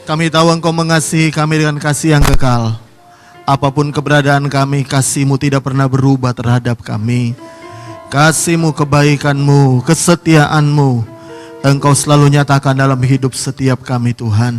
Kami tahu Engkau mengasihi kami dengan kasih yang kekal. Apapun keberadaan kami, kasih-Mu tidak pernah berubah terhadap kami. Kasih-Mu, kebaikan-Mu, kesetiaan-Mu, Engkau selalu nyatakan dalam hidup setiap kami Tuhan.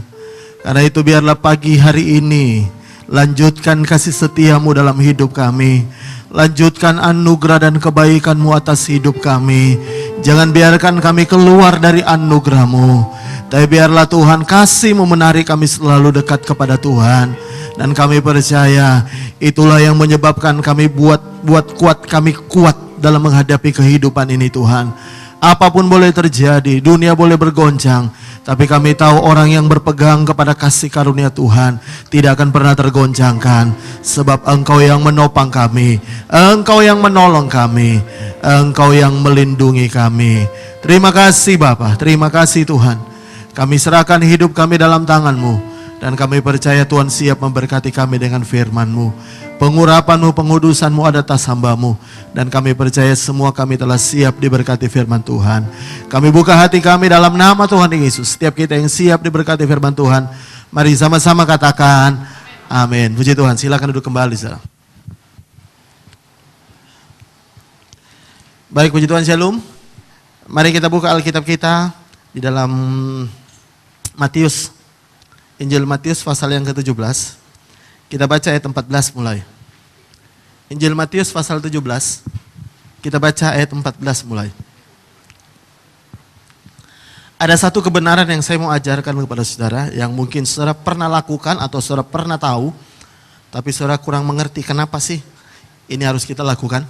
Karena itu biarlah pagi hari ini, lanjutkan kasih setia-Mu dalam hidup kami. Lanjutkan anugerah dan kebaikan-Mu atas hidup kami. Jangan biarkan kami keluar dari anugerah-Mu. Tapi biarlah Tuhan kasih-Mu menarik kami selalu dekat kepada Tuhan. Dan kami percaya itulah yang menyebabkan kami kami kuat dalam menghadapi kehidupan ini Tuhan. Apapun boleh terjadi, dunia boleh bergoncang, tapi kami tahu orang yang berpegang kepada kasih karunia Tuhan tidak akan pernah tergoncangkan. Sebab Engkau yang menopang kami, Engkau yang menolong kami, Engkau yang melindungi kami. Terima kasih Bapa, terima kasih Tuhan. Kami serahkan hidup kami dalam tangan-Mu. Dan kami percaya Tuhan siap memberkati kami dengan firman-Mu. Pengurapan-Mu, pengudusan-Mu ada atas hamba-Mu. Dan kami percaya semua kami telah siap diberkati firman Tuhan. Kami buka hati kami dalam nama Tuhan Yesus. Setiap kita yang siap diberkati firman Tuhan, mari sama-sama katakan amin. Puji Tuhan, silakan duduk kembali saudara. Baik, puji Tuhan, shalom. Mari kita buka Alkitab kita di dalam Matius, Injil Matius pasal yang ke-17. Kita baca ayat 14 mulai. Injil Matius pasal 17. Kita baca ayat 14 mulai. Ada satu kebenaran yang saya mau ajarkan kepada saudara, yang mungkin saudara pernah lakukan atau saudara pernah tahu, tapi saudara kurang mengerti kenapa sih ini harus kita lakukan.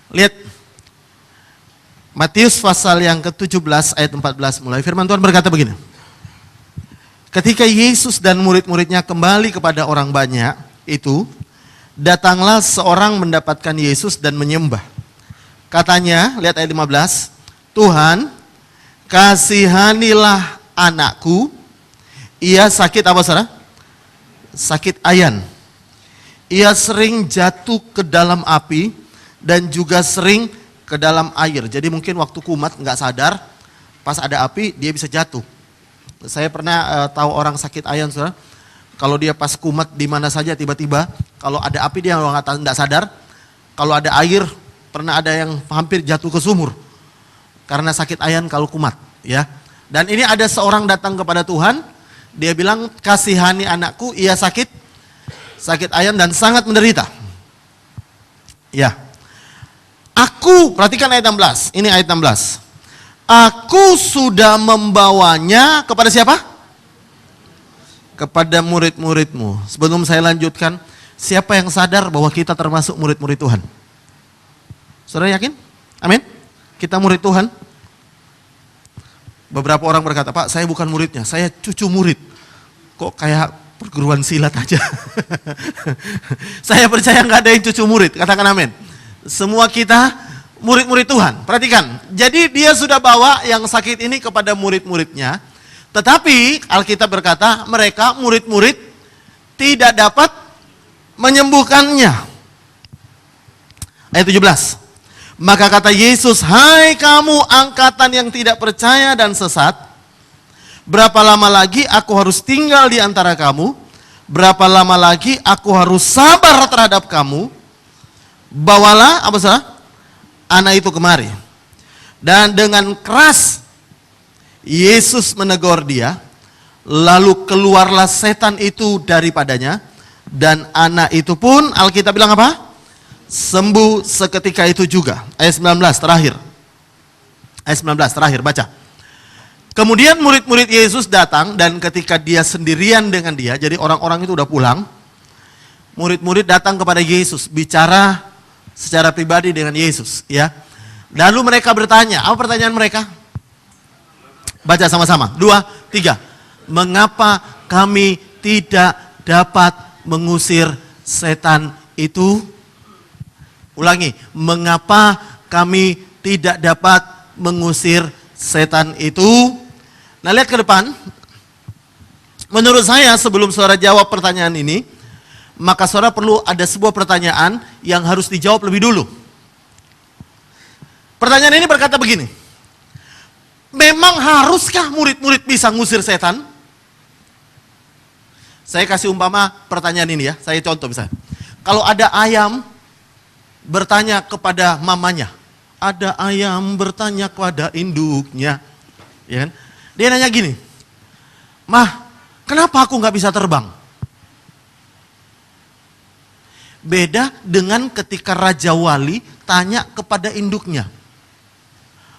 Lihat, Matius pasal yang ke-17 ayat 14 mulai. Firman Tuhan berkata begini. Ketika Yesus dan murid-muridnya kembali kepada orang banyak itu, datanglah seorang mendapatkan Yesus dan menyembah. Katanya, lihat ayat 15, Tuhan, kasihanilah anakku, ia sakit apa saudara? Sakit ayan. Ia sering jatuh ke dalam api dan juga sering ke dalam air. Jadi mungkin waktu kumat nggak sadar, pas ada api dia bisa jatuh. Saya pernah tahu orang sakit ayan, saudara. Kalau dia pas kumat di mana saja tiba-tiba, kalau ada api dia nggak sadar. Kalau ada air, pernah ada yang hampir jatuh ke sumur karena sakit ayan kalau kumat, ya. Dan ini ada seorang datang kepada Tuhan, dia bilang kasihani anakku, ia sakit ayan dan sangat menderita. Ya. Aku, perhatikan ayat 16. Ini ayat 16. Aku sudah membawanya kepada siapa? Kepada murid-muridmu. Sebelum saya lanjutkan, siapa yang sadar bahwa kita termasuk murid-murid Tuhan? Saudara yakin? Amin? Kita murid Tuhan? Beberapa orang berkata, Pak, saya bukan muridnya, saya cucu murid. Kok kayak perguruan silat aja? Saya percaya nggak ada yang cucu murid, katakan amin. Semua kita murid-murid Tuhan. Perhatikan, jadi dia sudah bawa yang sakit ini kepada murid-muridnya. Tetapi Alkitab berkata mereka murid-murid tidak dapat menyembuhkannya. Ayat 17. Maka kata Yesus, hai kamu angkatan yang tidak percaya dan sesat, berapa lama lagi aku harus tinggal di antara kamu? Berapa lama lagi aku harus sabar terhadap kamu? Bawalah, apa salah? Anak itu kemari. Dan dengan keras Yesus menegur dia. Lalu keluarlah setan itu daripadanya. Dan anak itu pun, Alkitab bilang apa? Sembuh seketika itu juga. Ayat 19 terakhir. Ayat 19 terakhir, baca. Kemudian murid-murid Yesus datang. Dan ketika dia sendirian dengan dia, jadi orang-orang itu udah pulang, murid-murid datang kepada Yesus, bicara secara pribadi dengan Yesus, ya. Lalu mereka bertanya, apa pertanyaan mereka? Baca sama-sama, 2, 3. Mengapa kami tidak dapat mengusir setan itu? Ulangi, mengapa kami tidak dapat mengusir setan itu? Nah, lihat ke depan. Menurut saya sebelum saudara jawab pertanyaan ini, maka saudara perlu ada sebuah pertanyaan yang harus dijawab lebih dulu. Pertanyaan ini berkata begini. Memang haruskah murid-murid bisa ngusir setan? Saya kasih umpama pertanyaan ini ya, saya contoh misalnya. Kalau ada ayam bertanya kepada mamanya, ada ayam bertanya kepada induknya, ya kan? Dia nanya gini, "Mah, kenapa aku nggak bisa terbang?" Beda dengan ketika Raja Wali tanya kepada induknya,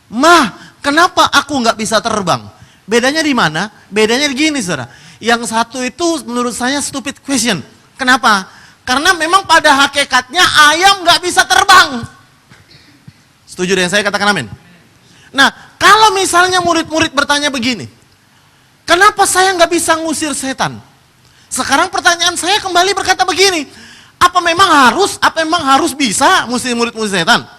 "Mah, kenapa aku nggak bisa terbang?" Bedanya di mana? Bedanya gini, saudara. Yang satu itu menurut saya stupid question. Kenapa? Karena memang pada hakikatnya ayam nggak bisa terbang. Setuju dengan saya, katakan amin. Nah, kalau misalnya murid-murid bertanya begini, kenapa saya nggak bisa ngusir setan? Sekarang pertanyaan saya kembali berkata begini, apa memang harus bisa ngusir murid-murid setan?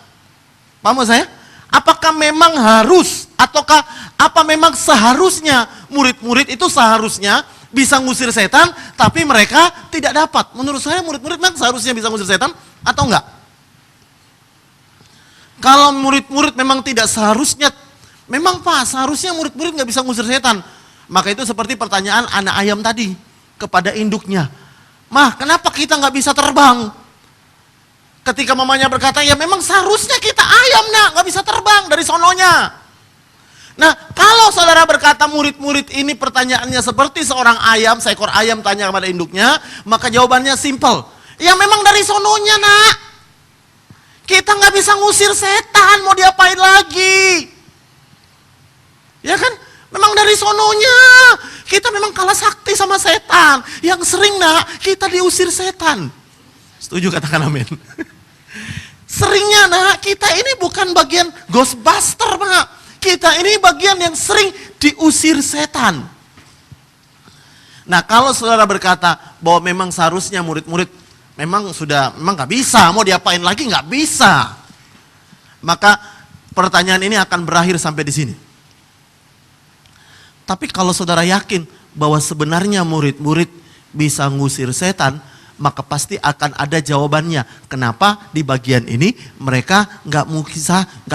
Paham saya? Apakah memang harus, ataukah apa memang seharusnya murid-murid itu seharusnya bisa ngusir setan, tapi mereka tidak dapat? Menurut saya murid-murid memang seharusnya bisa ngusir setan atau enggak? Kalau murid-murid memang tidak seharusnya, memang Pak, seharusnya murid-murid nggak bisa ngusir setan. Maka itu seperti pertanyaan anak ayam tadi kepada induknya, "Mah, kenapa kita nggak bisa terbang?" Ketika mamanya berkata, "Ya memang seharusnya kita ayam, nak, nggak bisa terbang dari sononya." Nah, kalau saudara berkata murid-murid ini pertanyaannya seperti seorang ayam, seekor ayam tanya kepada induknya, maka jawabannya simple. Ya memang dari sononya, nak. Kita nggak bisa ngusir setan, mau diapain lagi? Ya kan? Memang dari sononya. Kita memang kalah sakti sama setan. Yang sering, nak, kita diusir setan. Setuju, katakan amin. Seringnya, nak, kita ini bukan bagian Ghostbuster, Pak. Kita ini bagian yang sering diusir setan. Nah, kalau saudara berkata bahwa memang seharusnya murid-murid memang nggak bisa, mau diapain lagi, nggak bisa, maka pertanyaan ini akan berakhir sampai di sini. Tapi kalau saudara yakin bahwa sebenarnya murid-murid bisa ngusir setan, maka pasti akan ada jawabannya. Kenapa di bagian ini mereka nggak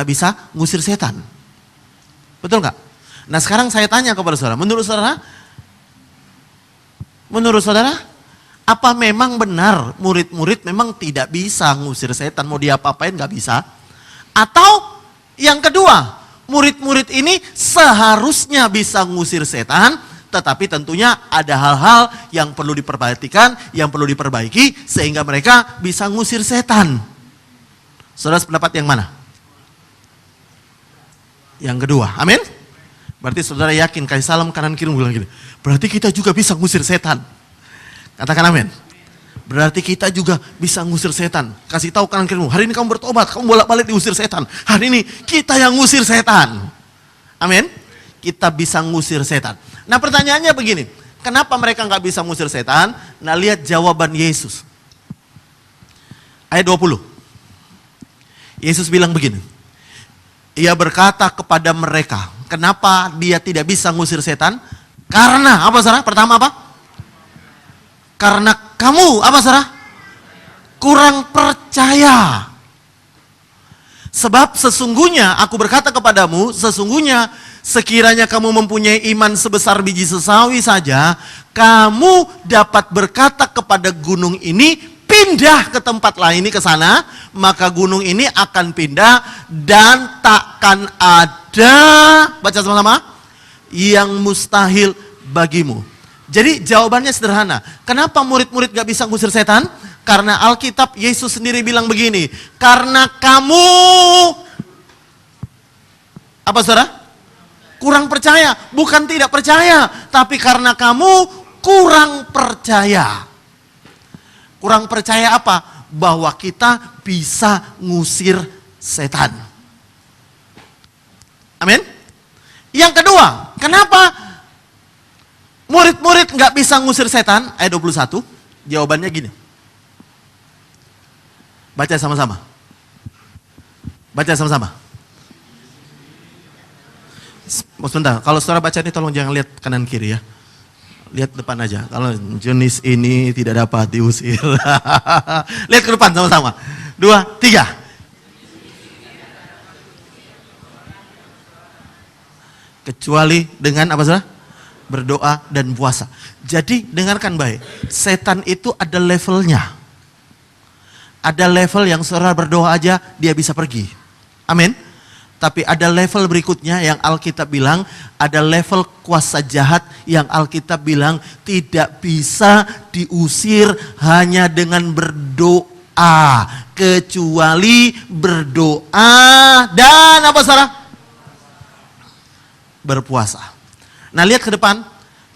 bisa ngusir setan? Betul nggak? Nah, sekarang saya tanya kepada saudara, menurut saudara, apa memang benar murid-murid memang tidak bisa ngusir setan, mau diapa-apain nggak bisa? Atau yang kedua, murid-murid ini seharusnya bisa ngusir setan, tetapi tentunya ada hal-hal yang perlu diperhatikan, yang perlu diperbaiki, sehingga mereka bisa ngusir setan. Saudara pendapat yang mana? Yang kedua, amin? Berarti saudara yakin, kasih salam kanan kiri bilang gini, berarti kita juga bisa ngusir setan. Katakan amin. Berarti kita juga bisa ngusir setan. Kasih tahu kanan kirimu, hari ini kamu bertobat, kamu bolak-balik diusir setan. Hari ini kita yang ngusir setan. Amin? Kita bisa ngusir setan. Nah, pertanyaannya begini, kenapa mereka nggak bisa ngusir setan? Nah, lihat jawaban Yesus. Ayat 20. Yesus bilang begini, Ia berkata kepada mereka, kenapa dia tidak bisa ngusir setan? Karena, apa saudara? Pertama apa? Karena kamu, apa saudara? Kurang percaya. Sebab sesungguhnya, aku berkata kepadamu, sesungguhnya sekiranya kamu mempunyai iman sebesar biji sesawi saja, kamu dapat berkata kepada gunung ini, pindah ke tempat lain, ke sana, maka gunung ini akan pindah dan takkan ada, baca sama-sama, yang mustahil bagimu. Jadi jawabannya sederhana. Kenapa murid-murid gak bisa ngusir setan? Karena Alkitab Yesus sendiri bilang begini, karena kamu, apa saudara? Kurang percaya, bukan tidak percaya, tapi karena kamu kurang percaya. Kurang percaya apa? Bahwa kita bisa ngusir setan. Amin? Yang kedua, kenapa murid-murid nggak bisa ngusir setan? Ayat 21, jawabannya gini. Baca sama-sama. Baca sama-sama. Sebentar, kalau saudara baca ini tolong jangan lihat kanan kiri ya. Lihat depan aja, kalau jenis ini tidak dapat diusir. Lihat ke depan sama-sama. 2, 3. Kecuali dengan apa saudara? berdoa, dan puasa. Jadi dengarkan baik, setan itu ada levelnya. Ada level yang saudara berdoa aja dia bisa pergi. Amin. Tapi ada level berikutnya yang Alkitab bilang, ada level kuasa jahat yang Alkitab bilang tidak bisa diusir hanya dengan berdoa. Kecuali berdoa dan apa saudara? Berpuasa. Nah lihat ke depan,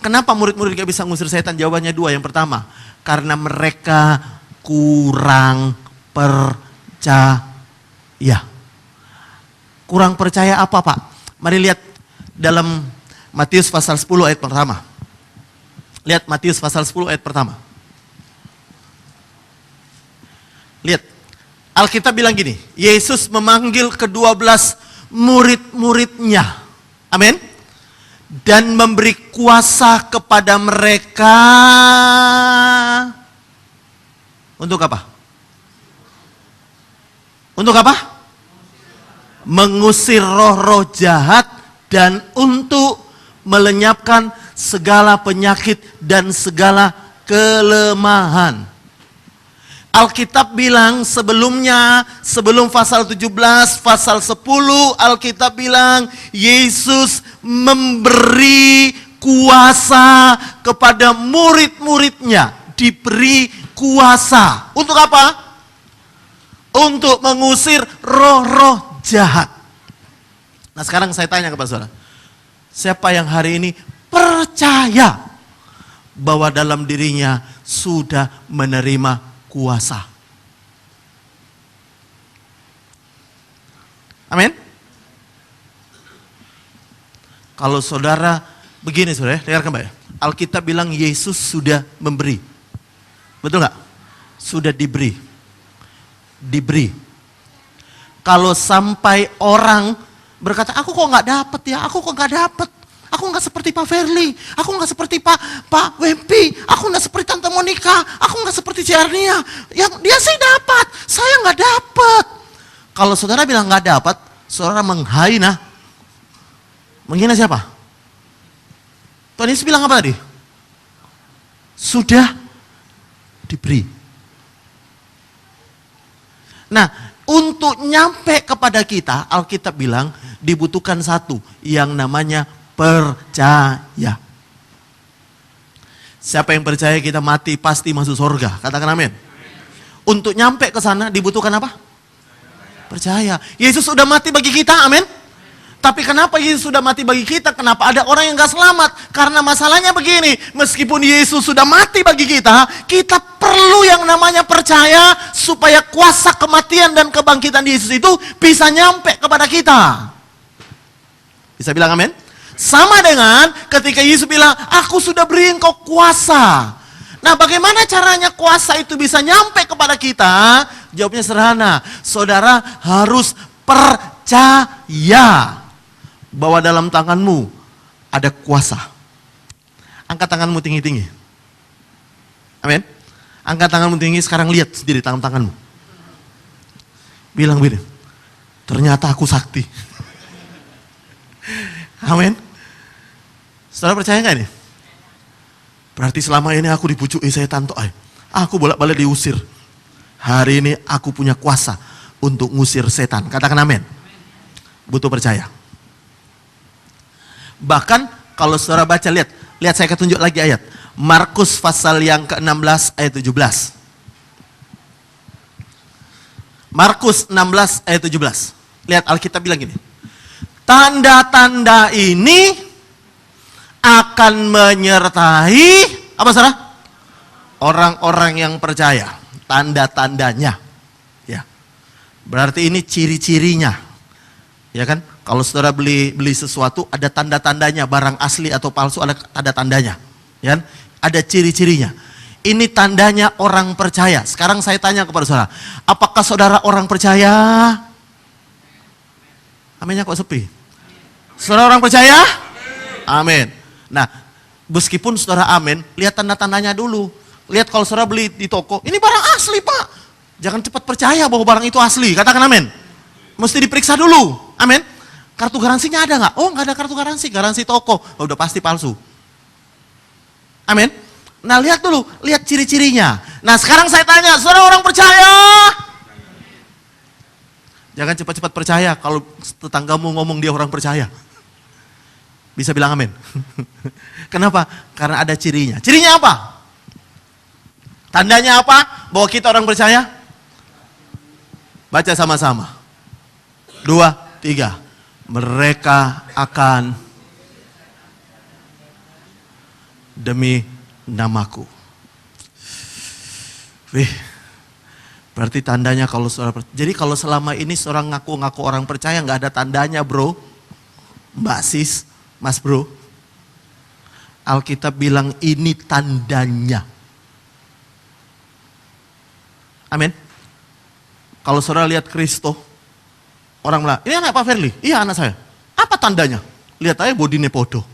kenapa murid-murid gak bisa ngusir setan? Jawabannya dua. Yang pertama, karena mereka kurang percaya. Kurang percaya apa Pak? Mari lihat dalam Matius pasal 10 ayat pertama. Lihat Matius pasal 10 ayat pertama. Lihat, Alkitab bilang gini, Yesus memanggil ke-12 murid-muridnya. Amin. Dan memberi kuasa kepada mereka. Untuk apa? Untuk apa? Mengusir roh-roh jahat dan untuk melenyapkan segala penyakit dan segala kelemahan. Alkitab bilang sebelumnya, sebelum pasal 17, pasal 10, Alkitab bilang Yesus memberi kuasa kepada murid-muridnya. Diberi kuasa. Untuk apa? Untuk mengusir roh-roh jahat. Nah sekarang saya tanya kepada saudara, siapa yang hari ini percaya bahwa dalam dirinya sudah menerima kuasa? Amin. Kalau saudara begini saudara, dengarkan baik. Alkitab bilang Yesus sudah memberi. Betul nggak? Sudah diberi. Diberi. Kalau sampai orang berkata, aku kok nggak dapet ya, aku kok nggak dapet, aku nggak seperti Pak Verly, aku nggak seperti Pak Wempi, aku nggak seperti Tante Monica, aku nggak seperti Ciarnia, yang dia sih dapat, saya nggak dapet. Kalau saudara bilang nggak dapat, saudara menghina siapa? Tuhan Yesus bilang apa tadi? Sudah diberi. Nah, untuk nyampe kepada kita, Alkitab bilang dibutuhkan satu yang namanya percaya. Siapa yang percaya kita mati pasti masuk surga? Katakan amin. Untuk nyampe ke sana dibutuhkan apa? Percaya. Yesus sudah mati bagi kita, amin. Tapi kenapa Yesus sudah mati bagi kita? Kenapa ada orang yang gak selamat? Karena masalahnya begini, meskipun Yesus sudah mati bagi kita, kita perlu yang namanya percaya supaya kuasa kematian dan kebangkitan Yesus itu bisa nyampe kepada kita. Bisa bilang amin? Sama dengan ketika Yesus bilang, aku sudah beri engkau kuasa. Nah bagaimana caranya kuasa itu bisa nyampe kepada kita? Jawabnya sederhana, saudara harus percaya bahwa dalam tanganmu ada kuasa. Angkat tanganmu tinggi-tinggi. Amin. Angkat tanganmu tinggi, sekarang lihat sendiri tanganmu. Bilang begini, ternyata aku sakti. Amin. Saudara percaya gak ini? Berarti selama ini aku dipucuki setan toh. Aku bolak-balik diusir. Hari ini aku punya kuasa untuk ngusir setan. Katakan amin. Butuh percaya. Bahkan kalau saudara baca, lihat saya ketunjuk lagi ayat. Markus pasal yang ke-16 ayat 17. Markus 16 ayat 17. Lihat Alkitab bilang gini. Tanda-tanda ini akan menyertai apa saudara? Orang-orang yang percaya. Tanda-tandanya. Ya. Berarti ini ciri-cirinya. Ya kan? Kalau saudara beli sesuatu ada tanda-tandanya, barang asli atau palsu ada tanda-tandanya. Ya kan? Ada ciri-cirinya. Ini tandanya orang percaya. Sekarang saya tanya kepada saudara, apakah saudara orang percaya? Aminnya kok sepi? Saudara orang percaya? Amin. Nah, meskipun saudara amin, lihat tanda-tandanya dulu. Lihat kalau saudara beli di toko, ini barang asli Pak. Jangan cepat percaya bahwa barang itu asli. Katakan amin. Mesti diperiksa dulu. Amin. Kartu garansinya ada nggak? Oh nggak ada kartu garansi. Garansi toko. Oh, udah pasti palsu. Amin. Nah lihat dulu, lihat ciri-cirinya. Nah sekarang saya tanya, saudara orang percaya? Jangan cepat-cepat percaya kalau tetanggamu ngomong dia orang percaya. Bisa bilang amin. Kenapa? Karena ada cirinya. Cirinya apa? Tandanya apa bahwa kita orang percaya? Baca sama-sama. 2, 3. Mereka akan demi namaku. Wih, berarti tandanya kalau saudara, jadi kalau selama ini seorang ngaku-ngaku orang percaya nggak ada tandanya bro, mbak sis, mas bro. Alkitab bilang ini tandanya. Amin. Kalau saudara lihat Kristo, orang bilang, ini anak Pak Ferli? Iya anak saya. Apa tandanya? Lihat aja bodinya podo.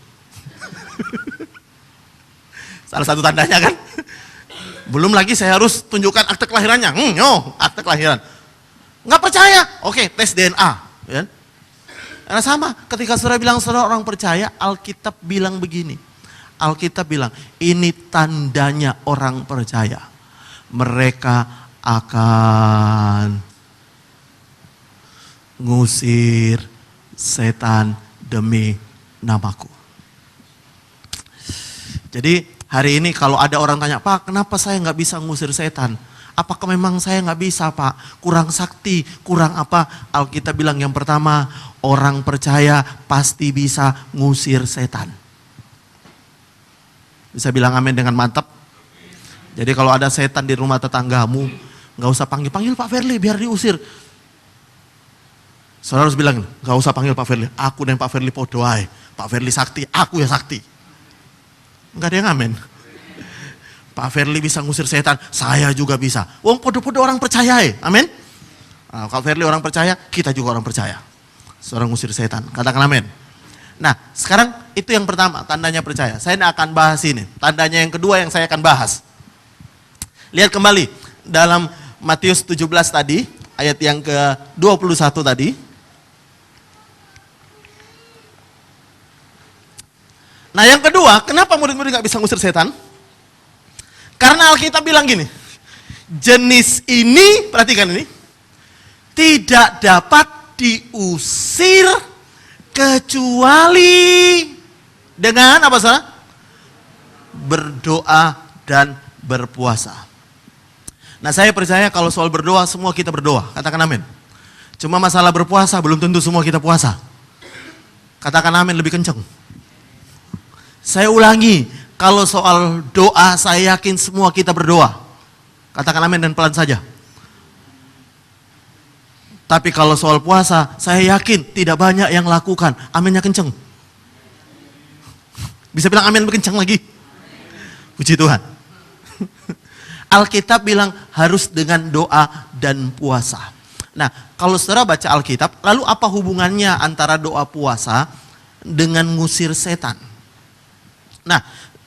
Salah satu tandanya kan. Belum lagi saya harus tunjukkan akte kelahirannya. Akte kelahiran. Nggak percaya? Oke, tes DNA. Ya. Karena sama, ketika saudara bilang saudara orang percaya, Alkitab bilang begini. Alkitab bilang, ini tandanya orang percaya. Mereka akan ngusir setan demi namaku. Jadi hari ini kalau ada orang tanya, Pak kenapa saya nggak bisa ngusir setan? Apakah memang saya nggak bisa Pak? Kurang sakti, kurang apa? Alkitab bilang yang pertama, orang percaya pasti bisa ngusir setan. Bisa bilang amin dengan mantap? Jadi kalau ada setan di rumah tetanggamu, nggak usah panggil Pak Ferli biar diusir. Saudara harus bilang, nggak usah panggil Pak Ferli, aku dan Pak Ferli podoai. Pak Ferli sakti, aku ya sakti. Nggak ada yang amin. Pak Ferli bisa ngusir setan, saya juga bisa. Wong podo-podo orang percaya amin. Nah, Pak Ferli orang percaya, kita juga orang percaya. Seorang ngusir setan, katakan amin. Nah sekarang itu yang pertama, tandanya percaya. Saya tidak akan bahas ini. Tandanya yang kedua yang saya akan bahas. Lihat kembali dalam Matius 17 tadi, ayat yang ke-21 tadi. Nah yang kedua, kenapa murid-murid gak bisa ngusir setan? Karena Alkitab bilang gini, jenis ini, perhatikan ini, tidak dapat diusir kecuali dengan apa saudara? Berdoa dan berpuasa. Nah saya percaya kalau soal berdoa, semua kita berdoa, katakan amin. Cuma masalah berpuasa, belum tentu semua kita puasa. Katakan amin lebih kenceng. Saya ulangi, kalau soal doa saya yakin semua kita berdoa. Katakan amin dan pelan saja. Tapi kalau soal puasa, saya yakin tidak banyak yang lakukan. Aminnya kenceng. Bisa bilang amin lebih kenceng lagi. Puji Tuhan. Alkitab bilang harus dengan doa dan puasa. Nah, kalau saudara baca Alkitab, lalu apa hubungannya antara doa puasa dengan ngusir setan? Nah,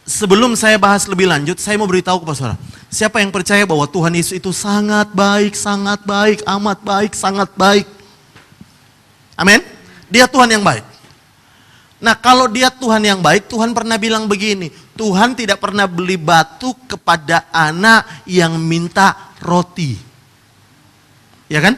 sebelum saya bahas lebih lanjut, saya mau beritahu kepada saudara. Siapa yang percaya bahwa Tuhan Yesus itu sangat baik, amat baik, sangat baik. Amin. Dia Tuhan yang baik. Nah, kalau dia Tuhan yang baik, Tuhan pernah bilang begini, Tuhan tidak pernah beli batu kepada anak yang minta roti. Ya kan?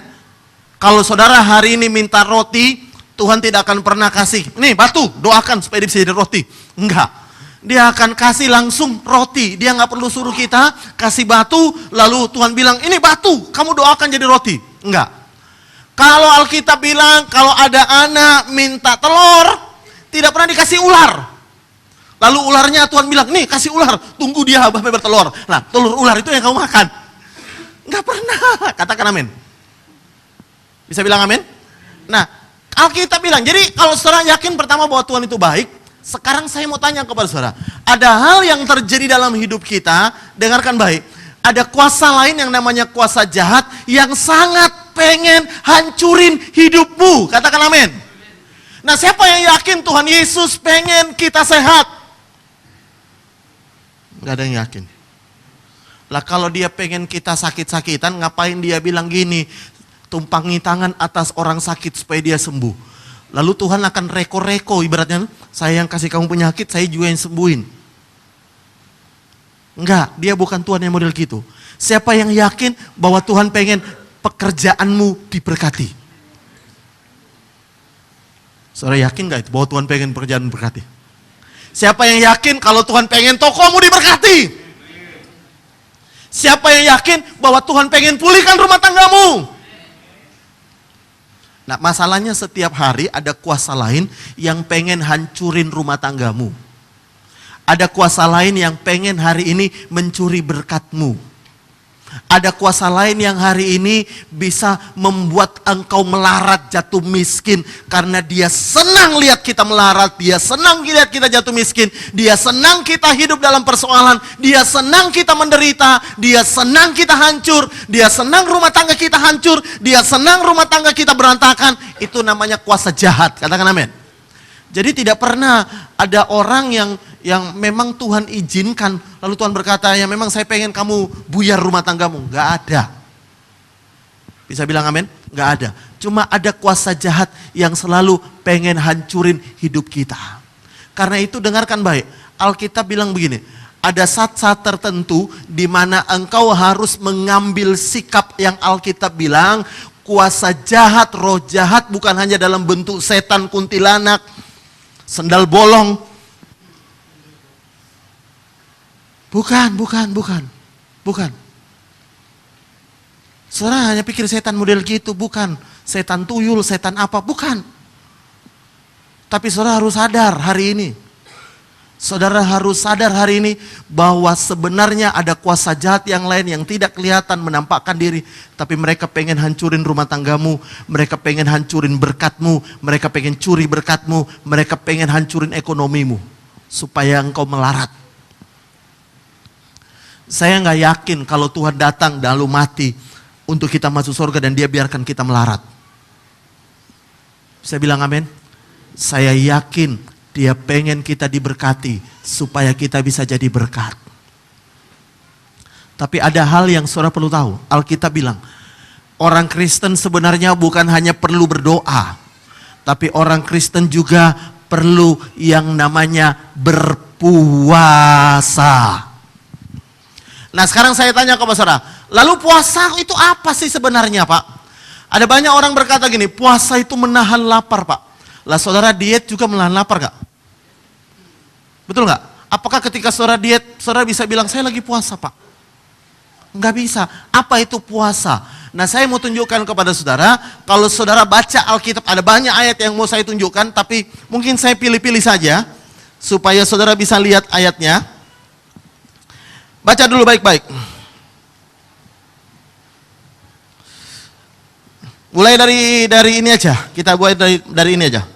Kalau saudara hari ini minta roti, Tuhan tidak akan pernah kasih, nih batu, doakan supaya dia bisa jadi roti. Enggak. Dia akan kasih langsung roti. Dia nggak perlu suruh kita kasih batu, lalu Tuhan bilang, ini batu, kamu doakan jadi roti. Enggak. Kalau Alkitab bilang, kalau ada anak minta telur, tidak pernah dikasih ular. Lalu ularnya Tuhan bilang, nih kasih ular, tunggu dia sampai bertelur. Nah, telur ular itu yang kamu makan. Nggak pernah. Katakan amin. Bisa bilang amin? Nah, Alkitab bilang, jadi kalau saudara yakin pertama bahwa Tuhan itu baik, sekarang saya mau tanya kepada saudara, ada hal yang terjadi dalam hidup kita, dengarkan baik, ada kuasa lain yang namanya kuasa jahat yang sangat pengen hancurin hidupmu, katakan amin. Nah siapa yang yakin Tuhan Yesus pengen kita sehat? Gak ada yang yakin. Lah kalau dia pengen kita sakit-sakitan, ngapain dia bilang gini, tumpangi tangan atas orang sakit supaya dia sembuh. Lalu Tuhan akan reko-reko, ibaratnya, saya yang kasih kamu penyakit, saya juga yang sembuhin. Enggak, dia bukan Tuhan yang model gitu. Siapa yang yakin bahwa Tuhan pengen pekerjaanmu diberkati? Saudara yakin gak itu bahwa Tuhan pengen pekerjaan diberkati? Siapa yang yakin kalau Tuhan pengen tokomu diberkati? Siapa yang yakin bahwa Tuhan pengen pulihkan rumah tanggamu? Nah, masalahnya setiap hari ada kuasa lain yang pengen hancurin rumah tanggamu. Ada kuasa lain yang pengen hari ini mencuri berkatmu. Ada kuasa lain yang hari ini bisa membuat engkau melarat jatuh miskin. Karena dia senang lihat kita melarat, dia senang lihat kita jatuh miskin, dia senang kita hidup dalam persoalan, dia senang kita menderita, dia senang kita hancur, dia senang rumah tangga kita hancur, dia senang rumah tangga kita berantakan. Itu namanya kuasa jahat, katakan amin. Jadi tidak pernah ada orang yang memang Tuhan izinkan, lalu Tuhan berkata, ya memang saya pengen kamu buyar rumah tanggamu. Gak ada. Bisa bilang amin? Gak ada. Cuma ada kuasa jahat yang selalu pengen hancurin hidup kita. Karena itu dengarkan baik, Alkitab bilang begini, ada saat-saat tertentu di mana engkau harus mengambil sikap yang Alkitab bilang, kuasa jahat, roh jahat bukan hanya dalam bentuk setan, kuntilanak, sendal bolong. Bukan. Saudara hanya pikir setan model gitu, bukan. Setan tuyul, setan apa, bukan. Tapi saudara harus sadar hari ini. Saudara harus sadar hari ini bahwa sebenarnya ada kuasa jahat yang lain yang tidak kelihatan menampakkan diri. Tapi mereka pengen hancurin rumah tanggamu, mereka pengen hancurin berkatmu, mereka pengen curi berkatmu, mereka pengen hancurin ekonomimu. Supaya engkau melarat. Saya nggak yakin kalau Tuhan datang lalu mati untuk kita masuk surga dan dia biarkan kita melarat. Saya bilang amin. Saya yakin dia pengen kita diberkati supaya kita bisa jadi berkat. Tapi ada hal yang saudara perlu tahu. Alkitab bilang, orang Kristen sebenarnya bukan hanya perlu berdoa, tapi orang Kristen juga perlu yang namanya berpuasa. Nah sekarang saya tanya kepada saudara, lalu puasa itu apa sih sebenarnya Pak? Ada banyak orang berkata gini, puasa itu menahan lapar Pak. Lah saudara diet juga menahan lapar gak? Betul gak? Apakah ketika saudara diet, saudara bisa bilang saya lagi puasa Pak? Enggak bisa. Apa itu puasa? Nah saya mau tunjukkan kepada saudara, kalau saudara baca Alkitab ada banyak ayat yang mau saya tunjukkan, tapi mungkin saya pilih-pilih saja, supaya saudara bisa lihat ayatnya. Baca dulu baik-baik. Mulai dari ini aja. Kita buat dari ini aja.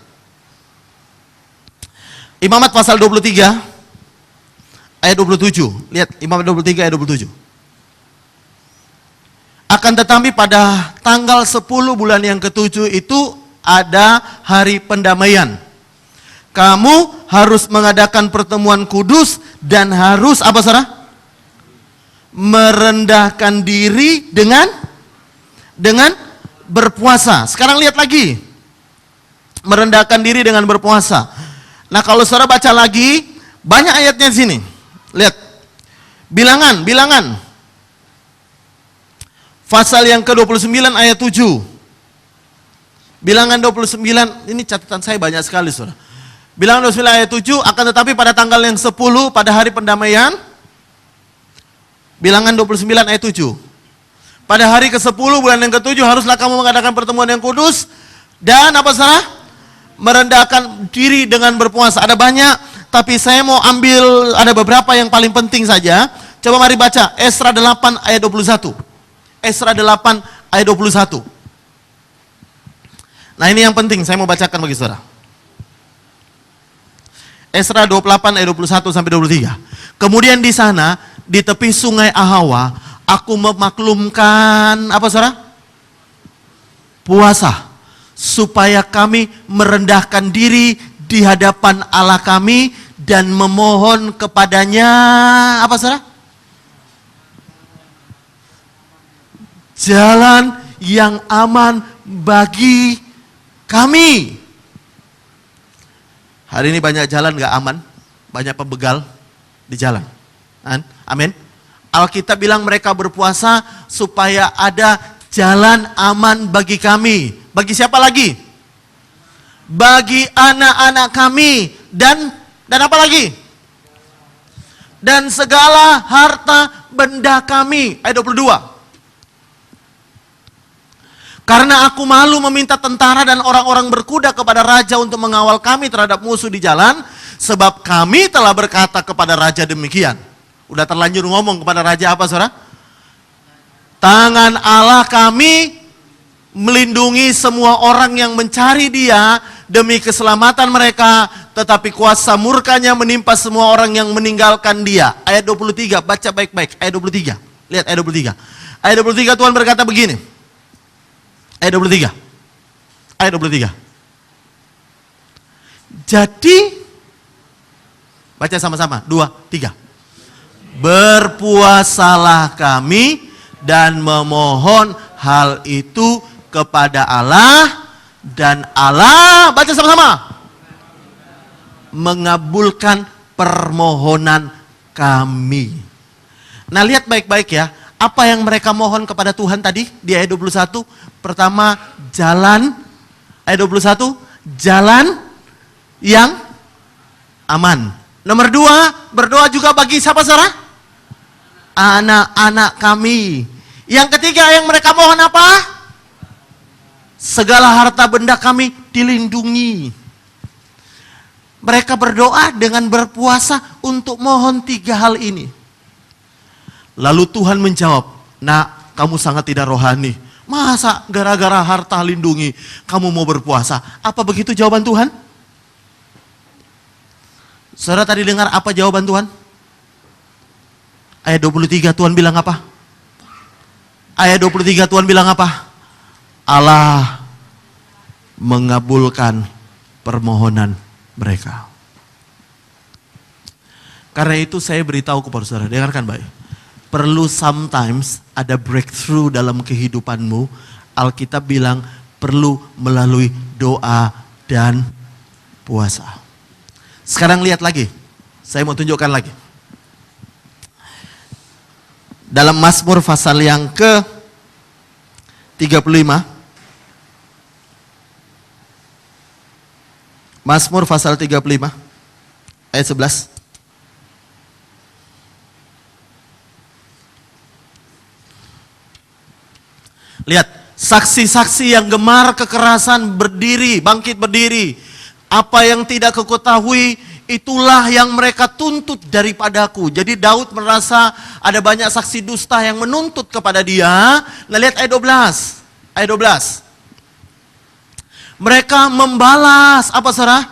Imamat pasal 23 ayat 27. Lihat Imamat 23 ayat 27. Akan tetapi pada tanggal 10 bulan yang ke-7 itu ada hari pendamaian. Kamu harus mengadakan pertemuan kudus dan harus apa saudara? Merendahkan diri dengan berpuasa. Sekarang lihat lagi. Merendahkan diri dengan berpuasa. Nah, kalau saudara baca lagi, banyak ayatnya di sini. Lihat. Bilangan. Pasal yang ke-29 ayat 7. Bilangan 29, ini catatan saya banyak sekali, saudara. Bilangan 29 ayat 7, akan tetapi pada tanggal yang 10 pada hari pendamaian, Bilangan 29 ayat 7. Pada hari ke-10 bulan yang ke-7 haruslah kamu mengadakan pertemuan yang kudus dan apa salah? Merendahkan diri dengan berpuasa. Ada banyak, tapi saya mau ambil ada beberapa yang paling penting saja. Coba mari baca Esra 8 ayat 21. Esra 8 ayat 21. Nah, ini yang penting saya mau bacakan bagi saudara. Esra 28 ayat 21 sampai 23. Kemudian di sana di tepi sungai Ahawa, aku memaklumkan apa saudara? Puasa, supaya kami merendahkan diri di hadapan Allah kami dan memohon kepadanya apa saudara? Jalan yang aman bagi kami. Hari ini banyak jalan gak aman, banyak pembegal di jalan. Amin. Alkitab bilang mereka berpuasa supaya ada jalan aman bagi kami. Bagi siapa lagi? Bagi anak-anak kami dan apa lagi? Dan segala harta benda kami. Ayat 22. Karena aku malu meminta tentara dan orang-orang berkuda kepada raja untuk mengawal kami terhadap musuh di jalan, sebab kami telah berkata kepada raja demikian. Udah terlanjur ngomong kepada raja apa, saudara? Tangan Allah kami melindungi semua orang yang mencari Dia demi keselamatan mereka, tetapi kuasa murkanya menimpa semua orang yang meninggalkan Dia. Ayat 23, baca baik-baik. Ayat 23. Lihat ayat 23. Ayat 23 Tuhan berkata begini. Ayat 23. Ayat 23. Jadi, baca sama-sama. 2, 3. Berpuasalah kami dan memohon hal itu kepada Allah, dan Allah, baca sama-sama, mengabulkan permohonan kami. Nah, lihat baik-baik ya. Apa yang mereka mohon kepada Tuhan tadi di ayat 21? Pertama, jalan. Ayat 21, jalan yang aman. Nomor 2, berdoa juga bagi siapa, saudara? Anak-anak kami. Yang ketiga yang mereka mohon apa? Segala harta benda kami dilindungi. Mereka berdoa dengan berpuasa untuk mohon 3 hal ini. Lalu Tuhan menjawab, "Nak, kamu sangat tidak rohani. Masa gara-gara harta lindungi kamu mau berpuasa?" Apa begitu jawaban Tuhan? Saudara tadi dengar apa jawaban Tuhan? Ayat 23 Tuhan bilang apa? Ayat 23 Tuhan bilang apa? Allah mengabulkan permohonan mereka. Karena itu saya beritahu kepada saudara, dengarkan baik. Perlu sometimes ada breakthrough dalam kehidupanmu. Alkitab bilang perlu melalui doa dan puasa. Sekarang lihat lagi. Saya mau tunjukkan lagi. Dalam Mazmur pasal yang ke-35. Mazmur pasal 35 ayat 11. Lihat, saksi-saksi yang gemar kekerasan berdiri, bangkit berdiri. Apa yang tidak kau ketahui, itulah yang mereka tuntut daripadaku. Jadi Daud merasa ada banyak saksi dusta yang menuntut kepada dia. Nah, lihat ayat 12. Ayat 12. Mereka membalas, apa saudara?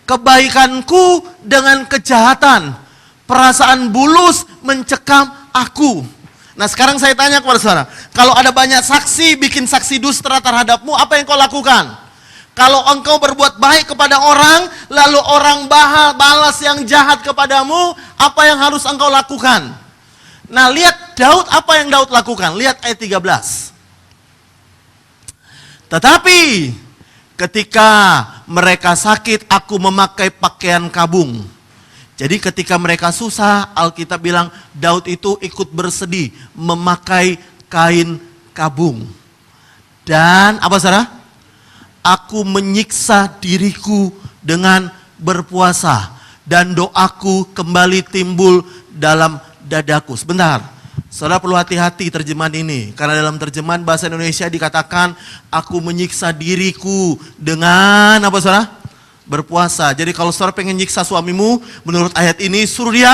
Kebaikanku dengan kejahatan. Perasaan bulus mencekam aku. Nah, sekarang saya tanya kepada saudara, kalau ada banyak saksi bikin saksi dusta terhadapmu, apa yang kau lakukan? Kalau engkau berbuat baik kepada orang, lalu orang balas yang jahat kepadamu, apa yang harus engkau lakukan? Nah, lihat Daud, apa yang Daud lakukan? Lihat ayat 13. Tetapi ketika mereka sakit, aku memakai pakaian kabung. Jadi ketika mereka susah, Alkitab bilang Daud itu ikut bersedih memakai kain kabung. Dan apa saudara? Aku menyiksa diriku dengan berpuasa dan doaku kembali timbul dalam dadaku. Sebentar, saudara perlu hati-hati terjemahan ini. Karena dalam terjemahan bahasa Indonesia dikatakan aku menyiksa diriku dengan apa saudara? Berpuasa. Jadi kalau saudara pengen nyiksa suamimu, menurut ayat ini suruh dia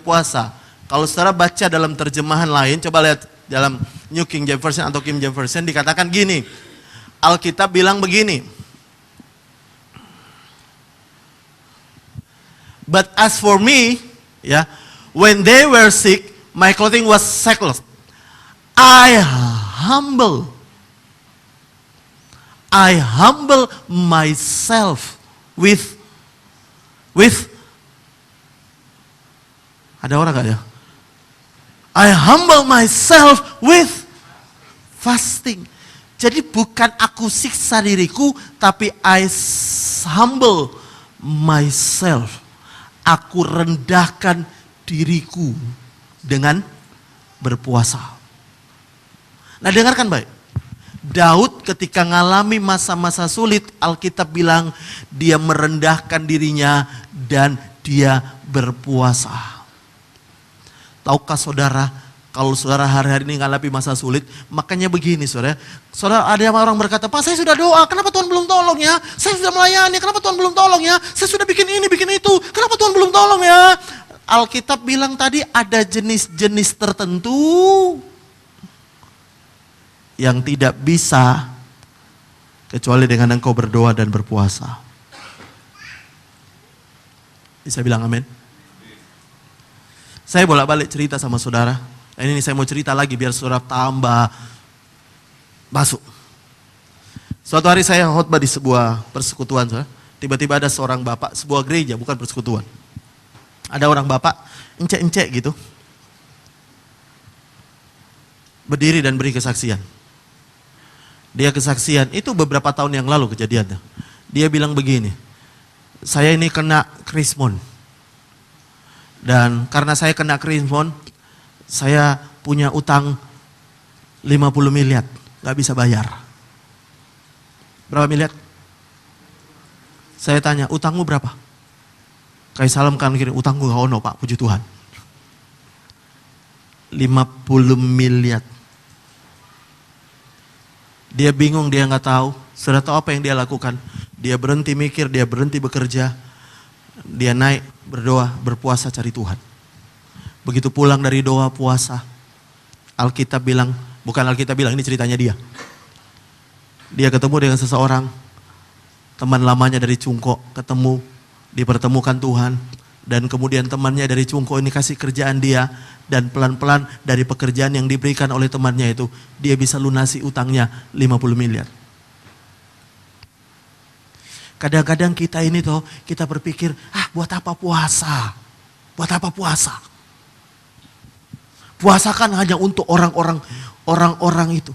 puasa. Kalau saudara baca dalam terjemahan lain, coba lihat dalam New King James Version atau King James Version dikatakan gini. Alkitab bilang begini. But as for me, ya, when they were sick, my clothing was sackcloth. I humble myself with ada orang gak ya? I humble myself with fasting. Jadi bukan aku siksa diriku, tapi I humble myself. aku rendahkan diriku dengan berpuasa. Nah, dengarkan baik. Daud ketika mengalami masa-masa sulit, Alkitab bilang dia merendahkan dirinya dan dia berpuasa. Tahukah saudara, kalau saudara hari-hari ini mengalami masa sulit, makanya begini saudara. Saudara, ada orang berkata, Pak, saya sudah doa, kenapa Tuhan belum tolong ya? Saya sudah melayani, kenapa Tuhan belum tolong ya? Saya sudah bikin ini, bikin itu, kenapa Tuhan belum tolong ya? Alkitab bilang tadi ada jenis-jenis tertentu yang tidak bisa kecuali dengan engkau berdoa dan berpuasa. Bisa bilang amin? Saya bolak-balik cerita sama saudara. Ini saya mau cerita lagi biar saudara tambah masuk. Suatu hari saya khotbah di sebuah persekutuan, saudara. Tiba-tiba ada seorang bapak, sebuah gereja, bukan persekutuan. Ada orang bapak, encek-encek gitu. Berdiri dan beri kesaksian. Dia kesaksian, itu beberapa tahun yang lalu kejadiannya. Dia bilang begini, saya ini kena krismon. Dan karena saya kena krismon, saya punya utang 50 miliar, gak bisa bayar. Berapa miliar? Saya tanya, utangmu berapa? Kayak salam kan kiri, utangku gak ono Pak, puji Tuhan. 50 miliar. Dia bingung, dia nggak tahu. Sudah tahu apa yang dia lakukan? Dia berhenti mikir, dia berhenti bekerja. Dia naik, berdoa, berpuasa cari Tuhan. Begitu pulang dari doa puasa, Alkitab bilang, bukan Alkitab bilang, ini ceritanya dia. Dia ketemu dengan seseorang, teman lamanya dari Cungko, ketemu, dipertemukan Tuhan. Dan kemudian temannya dari Cungko ini kasih kerjaan dia. Dan pelan-pelan dari pekerjaan yang diberikan oleh temannya itu, dia bisa lunasi utangnya 50 miliar. Kadang-kadang kita ini tuh, kita berpikir, buat apa puasa? Buat apa puasa? Puasa kan hanya untuk orang-orang itu.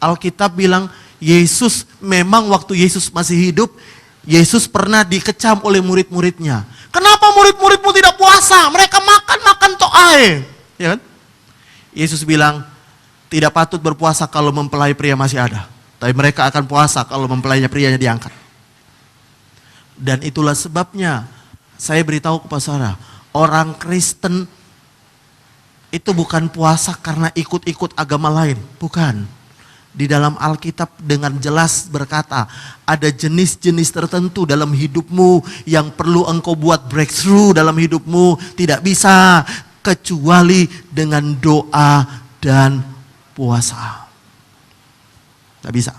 Alkitab bilang, Yesus memang waktu Yesus masih hidup, Yesus pernah dikecam oleh murid-muridnya. Kenapa murid-muridmu tidak puasa? Mereka makan to'ae. Ya kan? Yesus bilang, tidak patut berpuasa kalau mempelai pria masih ada. Tapi mereka akan puasa kalau mempelainya prianya diangkat. Dan itulah sebabnya saya beritahu kepada saudara, orang Kristen itu bukan puasa karena ikut-ikut agama lain. Bukan. Di dalam Alkitab dengan jelas berkata, ada jenis-jenis tertentu dalam hidupmu yang perlu engkau buat breakthrough dalam hidupmu. Tidak bisa kecuali dengan doa dan puasa. Tidak bisa.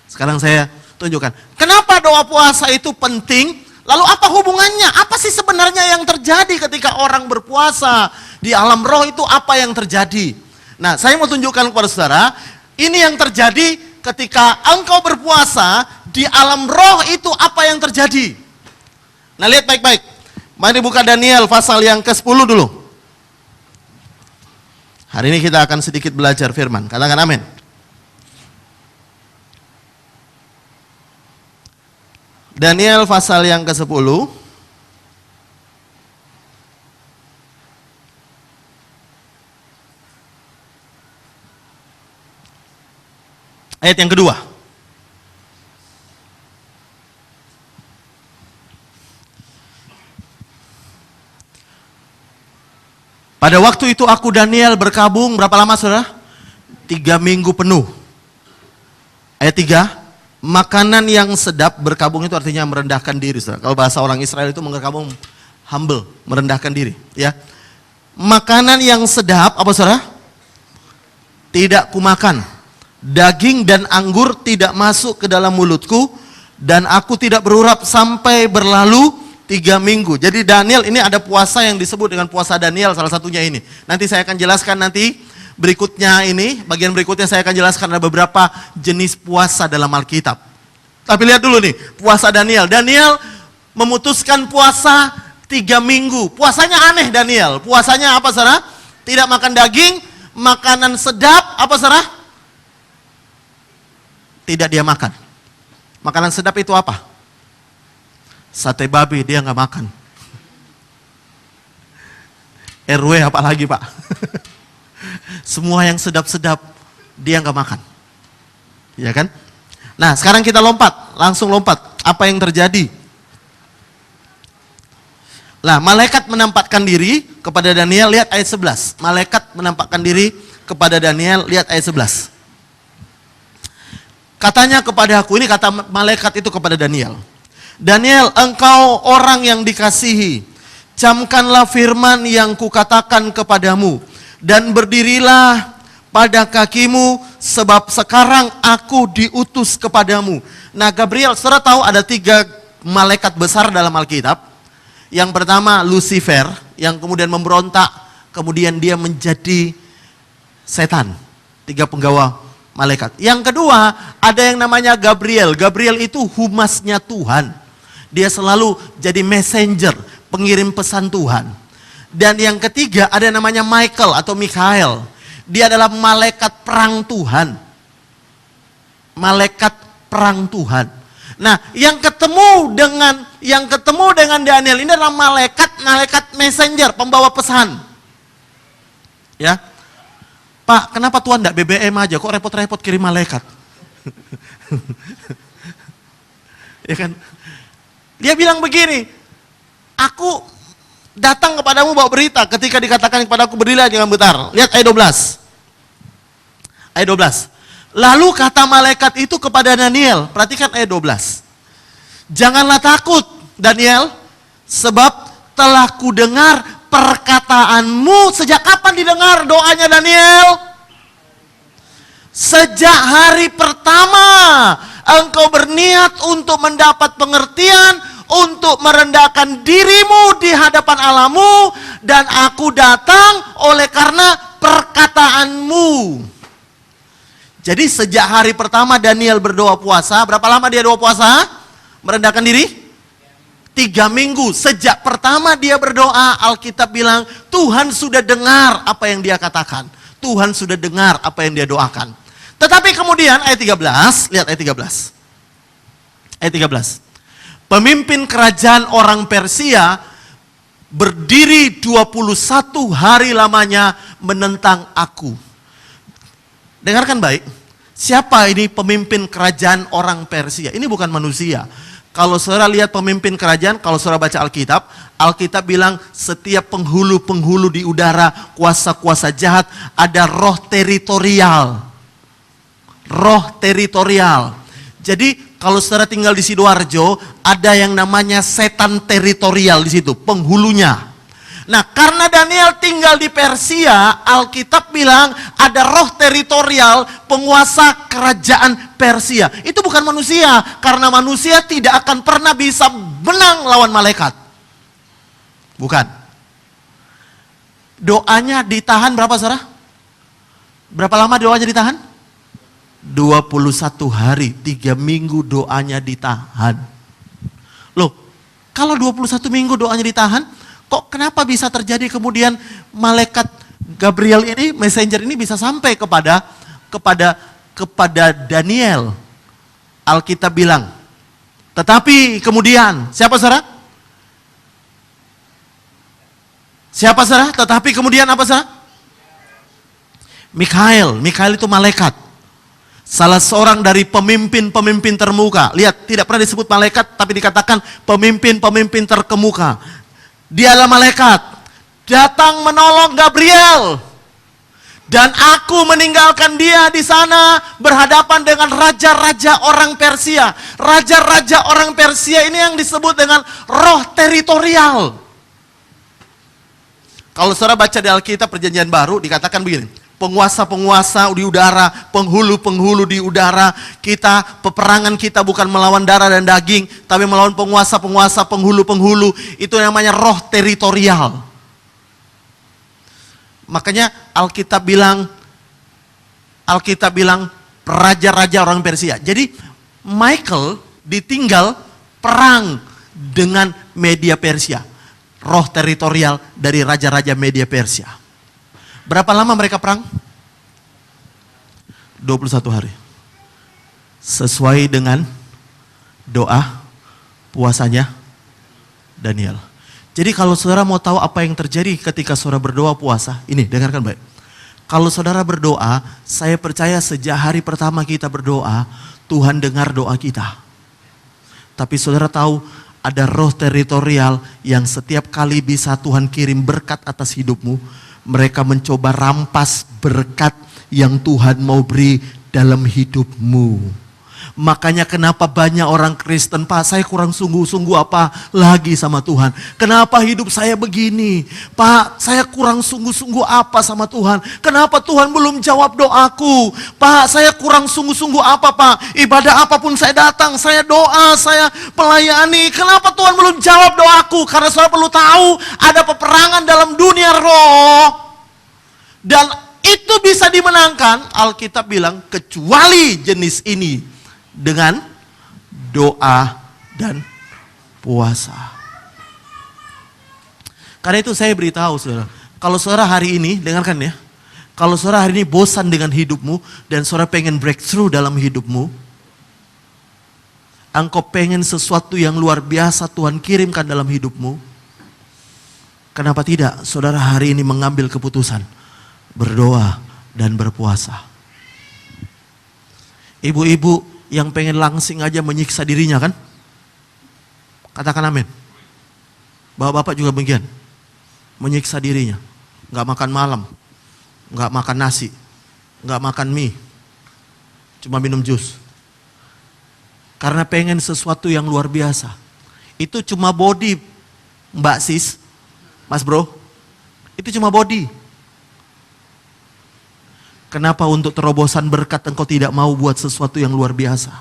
Sekarang saya tunjukkan, kenapa doa puasa itu penting? Lalu apa hubungannya? Apa sih sebenarnya yang terjadi ketika orang berpuasa? Di alam roh itu apa yang terjadi? Nah, saya mau tunjukkan kepada saudara, ini yang terjadi ketika engkau berpuasa, di alam roh itu apa yang terjadi. Nah, lihat baik-baik. Mari buka Daniel pasal yang ke-10 dulu. Hari ini kita akan sedikit belajar firman. Katakan amin. Daniel pasal yang ke-10. Ayat yang kedua. Pada waktu itu aku Daniel berkabung berapa lama saudara? 3 minggu penuh. Ayat 3. Makanan yang sedap, berkabung itu artinya merendahkan diri saudara. Kalau bahasa orang Israel itu berkabung humble, merendahkan diri. Ya. Makanan yang sedap, apa saudara? Tidak kumakan. Daging dan anggur tidak masuk ke dalam mulutku, dan aku tidak berurap sampai berlalu 3 minggu. Jadi Daniel ini ada puasa yang disebut dengan puasa Daniel, salah satunya ini. Nanti saya akan jelaskan nanti berikutnya ini, bagian berikutnya saya akan jelaskan ada beberapa jenis puasa dalam Alkitab. Tapi lihat dulu nih, puasa Daniel. Daniel memutuskan puasa 3 minggu. Puasanya aneh Daniel. Puasanya apa saudara? Tidak makan daging, makanan sedap, apa saudara? Tidak dia makan. Makanan sedap itu apa? Sate babi dia nggak makan. RW apalagi Pak. Semua yang sedap-sedap dia nggak makan. Ya kan? Nah sekarang kita langsung lompat. Apa yang terjadi? Nah malaikat menampakkan diri kepada Daniel, lihat ayat 11. Malaikat menampakkan diri kepada Daniel, lihat ayat 11. Katanya kepada aku, ini kata malaikat itu kepada Daniel. Daniel, engkau orang yang dikasihi. Camkanlah firman yang kukatakan kepadamu. Dan berdirilah pada kakimu, sebab sekarang aku diutus kepadamu. Nah Gabriel, saudara tahu ada 3 malaikat besar dalam Alkitab. Yang pertama Lucifer, yang kemudian memberontak, kemudian dia menjadi setan. 3 penggawa malaikat. Yang kedua, ada yang namanya Gabriel. Gabriel itu humasnya Tuhan. Dia selalu jadi messenger, pengirim pesan Tuhan. Dan yang ketiga, ada yang namanya Michael atau Mikhael. Dia adalah malaikat perang Tuhan. Malaikat perang Tuhan. Nah, yang ketemu dengan Daniel ini adalah malaikat messenger, pembawa pesan. Ya. Pak, kenapa Tuhan enggak BBM aja? Kok repot-repot kirim malaikat? Ya kan? Dia bilang begini, aku datang kepadamu bawa berita ketika dikatakan kepadaku berdirilah jangan bentar. Lihat ayat 12. Ayat 12. Lalu kata malaikat itu kepada Daniel, perhatikan ayat 12. Janganlah takut Daniel, sebab telah kudengar perkataanmu. Sejak kapan didengar doanya Daniel? Sejak hari pertama engkau berniat untuk mendapat pengertian, untuk merendahkan dirimu di hadapan Allahmu, dan aku datang oleh karena perkataanmu. Jadi sejak hari pertama Daniel berdoa puasa, berapa lama dia doa puasa? Merendahkan diri? 3 minggu. Sejak pertama dia berdoa, Alkitab bilang, Tuhan sudah dengar apa yang dia katakan. Tuhan sudah dengar apa yang dia doakan. Tetapi kemudian ayat 13, lihat ayat 13. Ayat 13. Pemimpin kerajaan orang Persia berdiri 21 hari lamanya menentang aku. Dengarkan baik, siapa ini pemimpin kerajaan orang Persia? Ini bukan manusia. Kalau saudara lihat pemimpin kerajaan, kalau saudara baca Alkitab, Alkitab bilang setiap penghulu-penghulu di udara, kuasa-kuasa jahat, ada roh teritorial. Roh teritorial. Jadi kalau saudara tinggal di Sidoarjo, ada yang namanya setan teritorial di situ, penghulunya. Nah, karena Daniel tinggal di Persia, Alkitab bilang ada roh teritorial penguasa kerajaan Persia. Itu bukan manusia, karena manusia tidak akan pernah bisa menang lawan malaikat. Bukan. Doanya ditahan berapa, saudara? Berapa lama doanya ditahan? 21 hari, 3 minggu doanya ditahan. Loh, kalau 21 minggu doanya ditahan, kok kenapa bisa terjadi kemudian malaikat Gabriel ini, messenger ini bisa sampai kepada Daniel? Alkitab bilang, tetapi kemudian, siapa saudara? Siapa saudara? Tetapi kemudian apa saudara? Mikhael itu malaikat. Salah seorang dari pemimpin-pemimpin terkemuka. Lihat, tidak pernah disebut malaikat, tapi dikatakan pemimpin-pemimpin terkemuka. Dia adalah malaikat, datang menolong Gabriel. Dan aku meninggalkan dia di sana berhadapan dengan raja-raja orang Persia. Raja-raja orang Persia ini yang disebut dengan roh teritorial. Kalau saudara baca di Alkitab Perjanjian Baru dikatakan begini, penguasa-penguasa di udara, penghulu-penghulu di udara, peperangan kita bukan melawan darah dan daging, tapi melawan penguasa-penguasa, penghulu-penghulu. Itu namanya roh teritorial. Makanya Alkitab bilang raja-raja orang Persia. Jadi Michael ditinggal perang dengan Media Persia. Roh teritorial dari raja-raja Media Persia. Berapa lama mereka perang? 21 hari. Sesuai dengan doa puasanya Daniel. Jadi kalau saudara mau tahu apa yang terjadi ketika saudara berdoa puasa, ini dengarkan baik. Kalau saudara berdoa, saya percaya sejak hari pertama kita berdoa, Tuhan dengar doa kita. Tapi saudara tahu ada roh teritorial yang setiap kali bisa Tuhan kirim berkat atas hidupmu. Mereka mencoba rampas berkat yang Tuhan mau beri dalam hidupmu. Makanya kenapa banyak orang Kristen, Pak, saya kurang sungguh-sungguh apa lagi sama Tuhan. Kenapa hidup saya begini? Pak, saya kurang sungguh-sungguh apa sama Tuhan. Kenapa Tuhan belum jawab doaku? Pak, saya kurang sungguh-sungguh apa, Pak? Ibadah apapun saya datang, saya doa, saya pelayani. Kenapa Tuhan belum jawab doaku? Karena saudara perlu tahu ada peperangan dalam dunia roh. Dan itu bisa dimenangkan, Alkitab bilang, kecuali jenis ini. Dengan doa dan puasa. Karena itu saya beritahu saudara, kalau saudara hari ini, dengarkan ya, kalau saudara hari ini bosan dengan hidupmu dan saudara pengen breakthrough dalam hidupmu, engkau pengen sesuatu yang luar biasa Tuhan kirimkan dalam hidupmu, kenapa tidak saudara hari ini mengambil keputusan berdoa dan berpuasa? Ibu-ibu yang pengen langsing aja menyiksa dirinya kan? Katakan amin. Bapak-bapak juga bagian. Menyiksa dirinya. Gak makan malam. Gak makan nasi. Gak makan mie. Cuma minum jus. Karena pengen sesuatu yang luar biasa. Itu cuma body, Mbak Sis. Mas bro. Itu cuma body. Kenapa untuk terobosan berkat engkau tidak mau buat sesuatu yang luar biasa?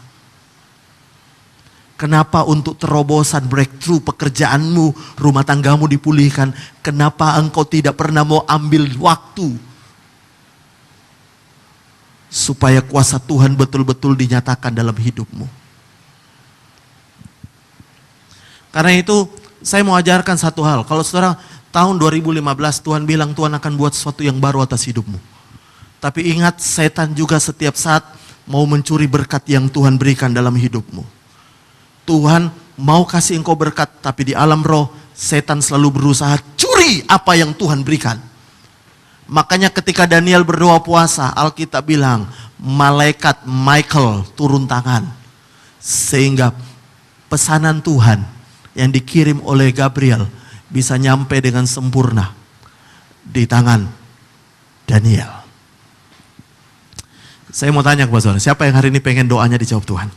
Kenapa untuk terobosan breakthrough pekerjaanmu, rumah tanggamu dipulihkan? Kenapa engkau tidak pernah mau ambil waktu? Supaya kuasa Tuhan betul-betul dinyatakan dalam hidupmu. Karena itu saya mau ajarkan satu hal. Kalau saudara tahun 2015 Tuhan bilang Tuhan akan buat sesuatu yang baru atas hidupmu. Tapi ingat, setan juga setiap saat mau mencuri berkat yang Tuhan berikan dalam hidupmu. Tuhan mau kasih engkau berkat, tapi di alam roh, setan selalu berusaha curi apa yang Tuhan berikan. Makanya ketika Daniel berdoa puasa, Alkitab bilang, malaikat Michael turun tangan. Sehingga pesanan Tuhan yang dikirim oleh Gabriel bisa nyampe dengan sempurna di tangan Daniel. Saya mau tanya kepada saudara, siapa yang hari ini pengen doanya dijawab Tuhan?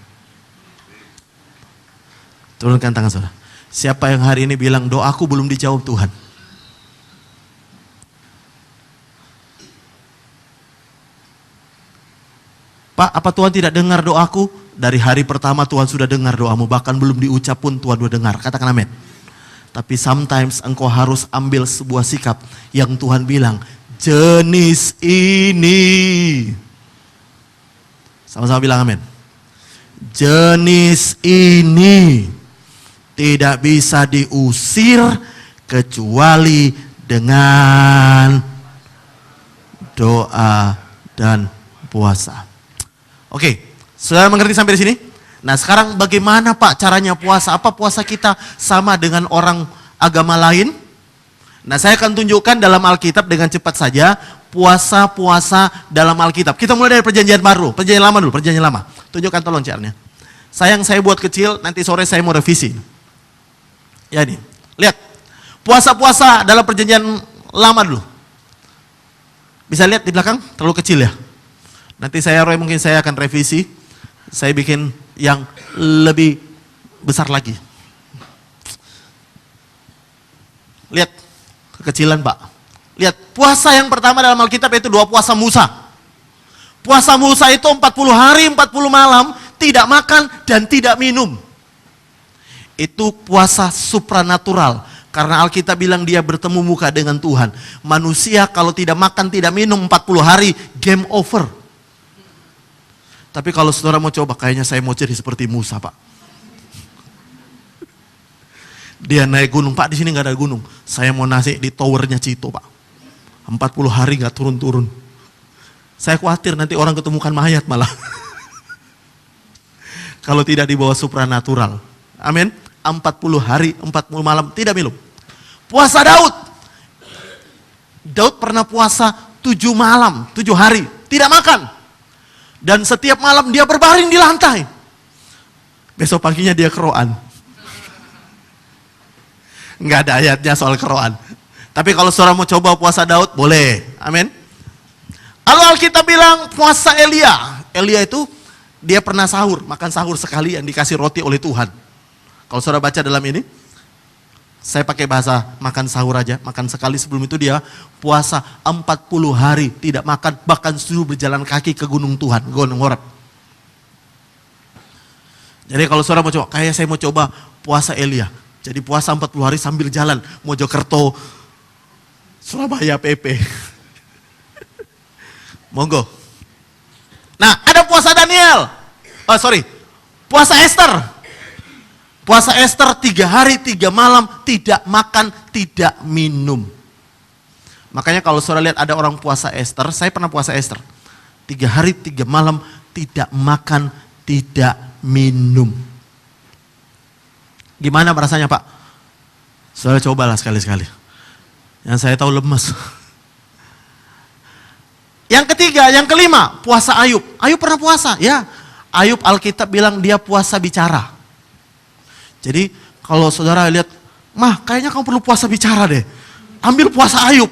Turunkan tangan saudara. Siapa yang hari ini bilang doaku belum dijawab Tuhan? Pak, apa Tuhan tidak dengar doaku? Dari hari pertama Tuhan sudah dengar doamu, bahkan belum diucap pun Tuhan sudah dengar. Katakan amin. Tapi sometimes engkau harus ambil sebuah sikap yang Tuhan bilang, jenis ini. Sama-sama bilang amin. Jenis ini tidak bisa diusir kecuali dengan doa dan puasa. Oke, sudah mengerti sampai di sini? Nah sekarang bagaimana Pak caranya puasa? Apa puasa kita sama dengan orang agama lain? Nah saya akan tunjukkan dalam Alkitab dengan cepat saja. Puasa-puasa dalam Alkitab. Kita mulai dari perjanjian baru. Perjanjian lama dulu, perjanjian lama. Tunjukkan tolong caranya. Sayang saya buat kecil, nanti sore saya mau revisi. Ya ini, lihat. Puasa-puasa dalam perjanjian lama dulu. Bisa lihat di belakang? Terlalu kecil ya. Nanti mungkin saya akan revisi. Saya bikin yang lebih besar lagi. Lihat, kekecilan Pak. Lihat, puasa yang pertama dalam Alkitab itu doa puasa Musa. Puasa Musa itu 40 hari, 40 malam, tidak makan dan tidak minum. Itu puasa supranatural. Karena Alkitab bilang dia bertemu muka dengan Tuhan. Manusia kalau tidak makan, tidak minum 40 hari, game over. Tapi kalau saudara mau coba, kayaknya saya mau jadi seperti Musa Pak. Dia naik gunung, Pak di sini nggak ada gunung. Saya mau nasi di towernya Cito Pak. 40 hari gak turun-turun. Saya khawatir nanti orang ketemukan mayat malah. Kalau tidak dibawa supranatural. Amin. 40 hari, 40 malam tidak minum. Puasa Daud. Daud pernah puasa 7 malam, 7 hari, tidak makan. Dan setiap malam dia berbaring di lantai. Besok paginya dia keroan. Nggak ada ayatnya soal keroan. Tapi kalau saudara mau coba puasa Daud, boleh. Amin. Lalu Alkitab bilang puasa Elia. Elia itu dia pernah sahur, makan sahur sekali yang dikasih roti oleh Tuhan. Kalau saudara baca dalam ini, saya pakai bahasa makan sahur aja, makan sekali. Sebelum itu dia puasa 40 hari tidak makan, bahkan suruh berjalan kaki ke gunung Tuhan, Gunung Horeb. Jadi kalau saudara mau coba, kayak saya mau coba puasa Elia. Jadi puasa 40 hari sambil jalan, Mojokerto, Surabaya, PP. Monggo. Nah, ada puasa Daniel. Puasa Esther. Puasa Esther 3 hari 3 malam tidak makan, tidak minum. Makanya kalau saudara lihat ada orang puasa Esther, saya pernah puasa Esther. 3 hari 3 malam tidak makan, tidak minum. Gimana rasanya Pak? Saudara cobalah sekali-sekali. Yang saya tahu lemes. Yang ketiga, yang kelima, puasa Ayub. Ayub pernah puasa, ya. Ayub Alkitab bilang dia puasa bicara. Jadi kalau saudara lihat, mah kayaknya kamu perlu puasa bicara deh. Ambil puasa Ayub.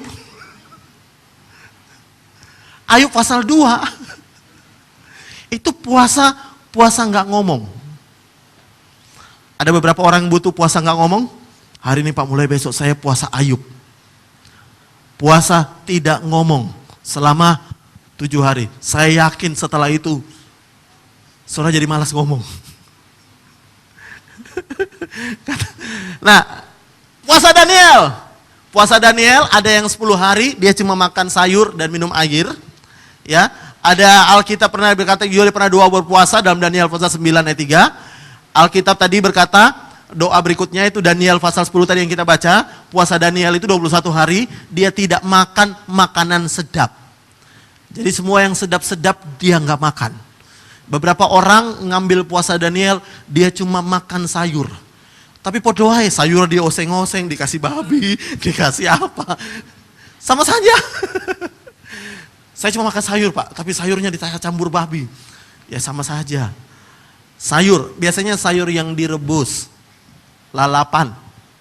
Ayub pasal 2. Itu puasa nggak ngomong. Ada beberapa orang yang butuh puasa nggak ngomong. Hari ini Pak, mulai besok saya puasa Ayub. Puasa tidak ngomong selama 7 hari. Saya yakin setelah itu saudara jadi malas ngomong. Nah, puasa Daniel. Puasa Daniel ada yang 10 hari dia cuma makan sayur dan minum air. Ya, ada Alkitab pernah berkata Yuli pernah doa berpuasa dalam Daniel pasal 9 ayat 3. Alkitab tadi berkata doa berikutnya itu Daniel pasal 10 tadi yang kita baca. Puasa Daniel itu 21 hari dia tidak makan makanan sedap. Jadi semua yang sedap-sedap dia nggak makan. Beberapa orang ngambil puasa Daniel dia cuma makan sayur. Tapi podo wae sayur dia oseng-oseng, dikasih babi, dikasih apa. Sama saja. Saya cuma makan sayur Pak, tapi sayurnya dicampur babi. Ya sama saja. Sayur, biasanya sayur yang direbus. Lalapan,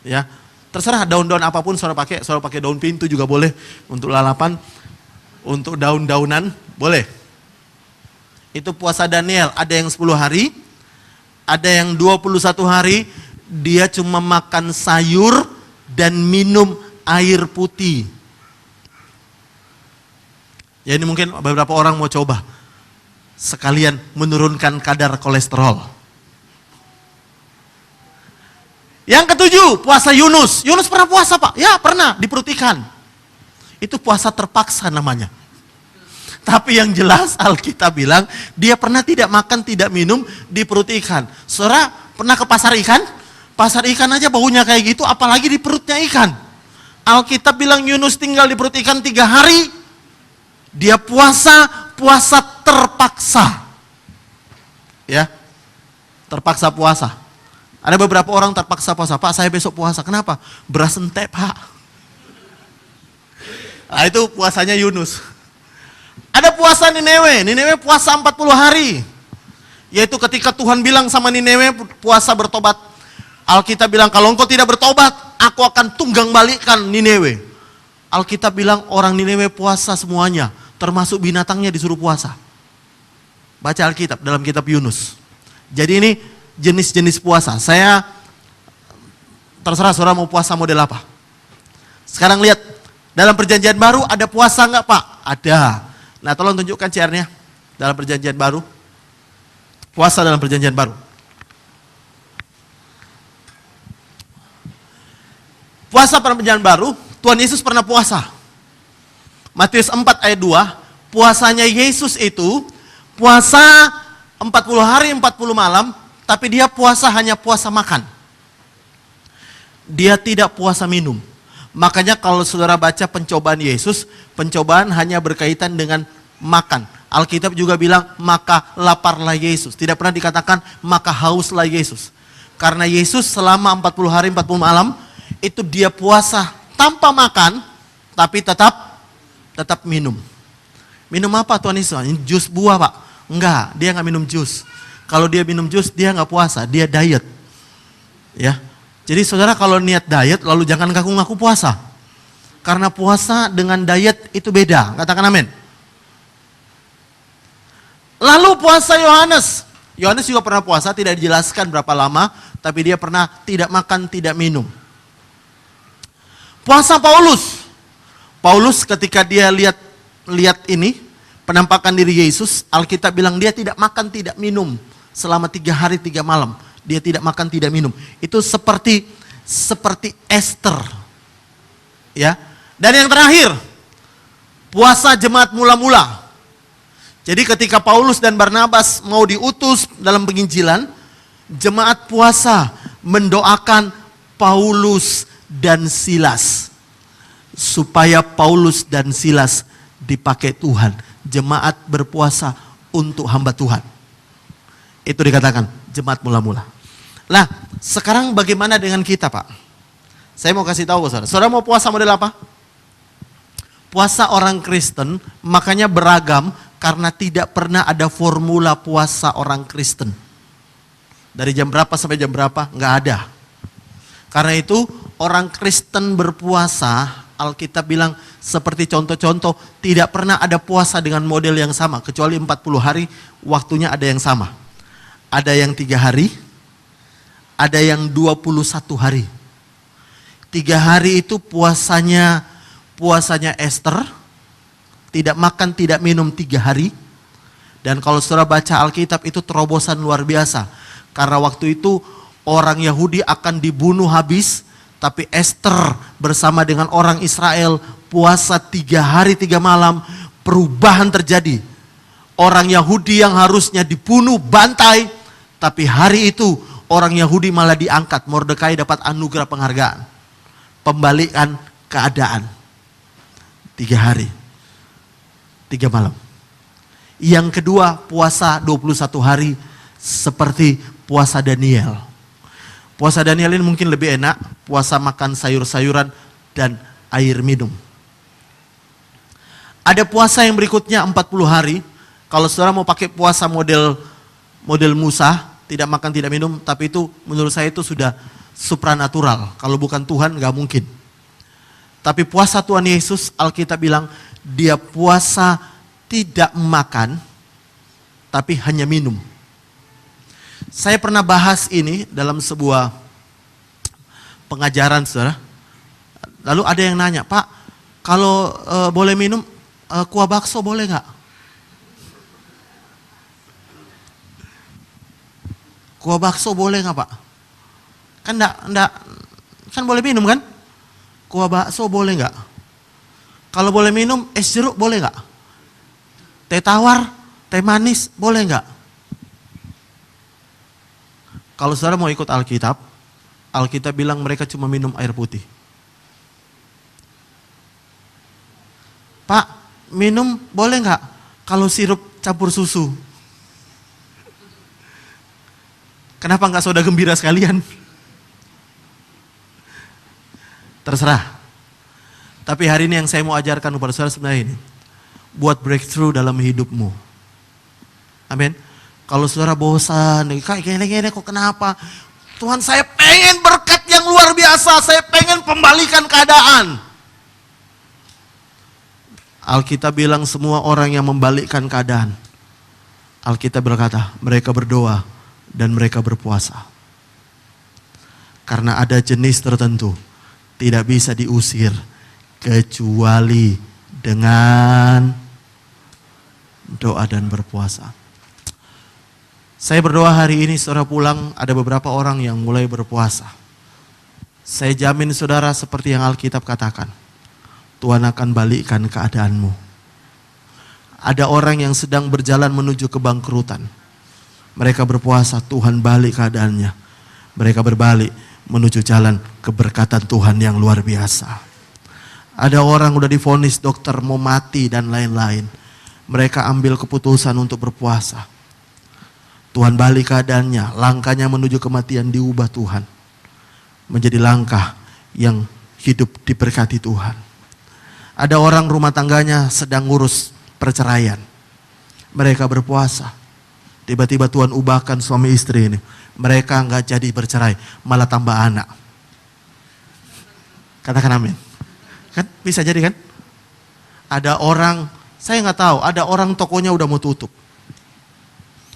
ya. Terserah daun-daun apapun saudara pakai daun pintu juga boleh untuk lalapan. Untuk daun-daunan, boleh. Itu puasa Daniel, ada yang 10 hari, ada yang 21 hari, dia cuma makan sayur dan minum air putih. Ya ini mungkin beberapa orang mau coba. Sekalian menurunkan kadar kolesterol. Yang ketujuh, puasa Yunus. Yunus pernah puasa Pak? Ya pernah, di perut ikan. Itu puasa terpaksa namanya. Tapi yang jelas Alkitab bilang dia pernah tidak makan, tidak minum di perut ikan. Saudara pernah ke pasar ikan? Pasar ikan aja baunya kayak gitu, apalagi di perutnya ikan. Alkitab bilang Yunus tinggal di perut ikan 3 hari. Dia puasa terpaksa. Ya, terpaksa puasa. Ada beberapa orang terpaksa puasa. Pak saya besok puasa, kenapa? Beras entek Pak. Nah itu puasanya Yunus. Ada puasa Nineve. Nineve puasa 40 hari. Yaitu ketika Tuhan bilang sama Nineve puasa bertobat. Alkitab bilang kalau engkau tidak bertobat, aku akan tunggang balikkan Nineve. Alkitab bilang orang Nineve puasa semuanya. Termasuk binatangnya disuruh puasa. Baca Alkitab dalam kitab Yunus. Jadi ini jenis-jenis puasa. Saya terserah saudara mau puasa model apa. Sekarang lihat. Dalam perjanjian baru ada puasa enggak Pak? Ada. Nah tolong tunjukkan CR-nya. Dalam perjanjian baru. Puasa dalam perjanjian baru. Puasa pada perjanjian baru, Tuhan Yesus pernah puasa. Matius 4 ayat 2, puasanya Yesus itu puasa 40 hari 40 malam, tapi dia puasa hanya puasa makan. Dia tidak puasa minum. Makanya kalau saudara baca pencobaan Yesus, pencobaan hanya berkaitan dengan makan. Alkitab juga bilang, maka laparlah Yesus. Tidak pernah dikatakan, maka hauslah Yesus. Karena Yesus selama 40 hari 40 malam itu dia puasa tanpa makan, tapi tetap minum. Minum apa Tuhan Yesus? Jus buah Pak? Enggak, dia nggak minum jus. Kalau dia minum jus dia nggak puasa, dia diet. Ya, jadi saudara kalau niat diet lalu jangan ngaku-ngaku puasa. Karena puasa dengan diet itu beda, katakan amin. Lalu puasa Yohanes. Yohanes juga pernah puasa, tidak dijelaskan berapa lama, tapi dia pernah tidak makan, tidak minum. Puasa Paulus. Paulus ketika dia lihat ini, penampakan diri Yesus, Alkitab bilang dia tidak makan, tidak minum selama 3 hari 3 malam. Dia tidak makan, tidak minum. Itu seperti Esther. Ya. Dan yang terakhir, puasa jemaat mula-mula. Jadi ketika Paulus dan Barnabas mau diutus dalam penginjilan, jemaat puasa mendoakan Paulus dan Silas. Supaya Paulus dan Silas dipakai Tuhan. Jemaat berpuasa untuk hamba Tuhan. Itu dikatakan jemaat mula-mula. Nah, sekarang bagaimana dengan kita Pak? Saya mau kasih tahu saudara. Saudara mau puasa model apa? Puasa orang Kristen makanya beragam. Karena tidak pernah ada formula puasa orang Kristen. Dari jam berapa sampai jam berapa? Nggak ada. Karena itu orang Kristen berpuasa, Alkitab bilang seperti contoh-contoh, tidak pernah ada puasa dengan model yang sama. Kecuali 40 hari, waktunya ada yang sama. Ada yang 3 hari, ada yang 21 hari. 3 hari itu puasanya Esther. Tidak makan, tidak minum 3 hari. Dan kalau saudara baca Alkitab itu terobosan luar biasa. Karena waktu itu orang Yahudi akan dibunuh habis. Tapi Esther bersama dengan orang Israel puasa 3 hari 3 malam. Perubahan terjadi. Orang Yahudi yang harusnya dibunuh, bantai. Tapi hari itu orang Yahudi malah diangkat. Mordekai dapat anugerah penghargaan. Pembalikan keadaan. 3 hari. 3 malam. Yang kedua puasa 21 hari seperti puasa Daniel. Puasa Daniel ini mungkin lebih enak. Puasa makan sayur-sayuran dan air minum. Ada puasa yang berikutnya 40 hari. Kalau saudara mau pakai puasa model Musa, tidak makan tidak minum, tapi itu menurut saya itu sudah supranatural. Kalau bukan Tuhan nggak mungkin. Tapi puasa Tuhan Yesus, Alkitab bilang dia puasa tidak makan, tapi hanya minum. Saya pernah bahas ini dalam sebuah pengajaran, saudara. Lalu ada yang nanya, Pak, kalau boleh minum, kuah bakso boleh nggak? Kuah bakso boleh nggak Pak? Kan boleh minum kan? Kuah bakso boleh nggak? Kalau boleh minum, es jeruk boleh nggak? Teh tawar, teh manis boleh nggak? Kalau saudara mau ikut Alkitab, Alkitab bilang mereka cuma minum air putih. Pak, minum boleh nggak? Kalau sirup campur susu. Kenapa nggak soda gembira sekalian? Terserah. Tapi hari ini yang saya mau ajarkan kepada saudara sebenarnya ini. Buat breakthrough dalam hidupmu. Amin. Kalau saudara bosan, kayak gini-gini kok kenapa? Tuhan, saya pengen berkat yang luar biasa. Saya pengen pembalikan keadaan. Alkitab bilang semua orang yang membalikkan keadaan. Alkitab berkata, mereka berdoa dan mereka berpuasa. Karena ada jenis tertentu tidak bisa diusir kecuali dengan doa dan berpuasa. Saya berdoa hari ini saudara pulang ada beberapa orang yang mulai berpuasa. Saya jamin saudara seperti yang Alkitab katakan. Tuhan akan balikkan keadaanmu. Ada orang yang sedang berjalan menuju kebangkrutan. Mereka berpuasa, Tuhan balik keadaannya. Mereka berbalik menuju jalan keberkatan Tuhan yang luar biasa. Ada orang udah divonis dokter mau mati dan lain-lain. Mereka ambil keputusan untuk berpuasa. Tuhan balik keadaannya, langkahnya menuju kematian diubah Tuhan. Menjadi langkah yang hidup diberkati Tuhan. Ada orang rumah tangganya sedang ngurus perceraian. Mereka berpuasa. Tiba-tiba Tuhan ubahkan suami istri ini. Mereka nggak jadi bercerai, malah tambah anak. Katakan amin. Kan bisa jadi kan? Ada orang, saya nggak tahu, ada orang tokonya udah mau tutup.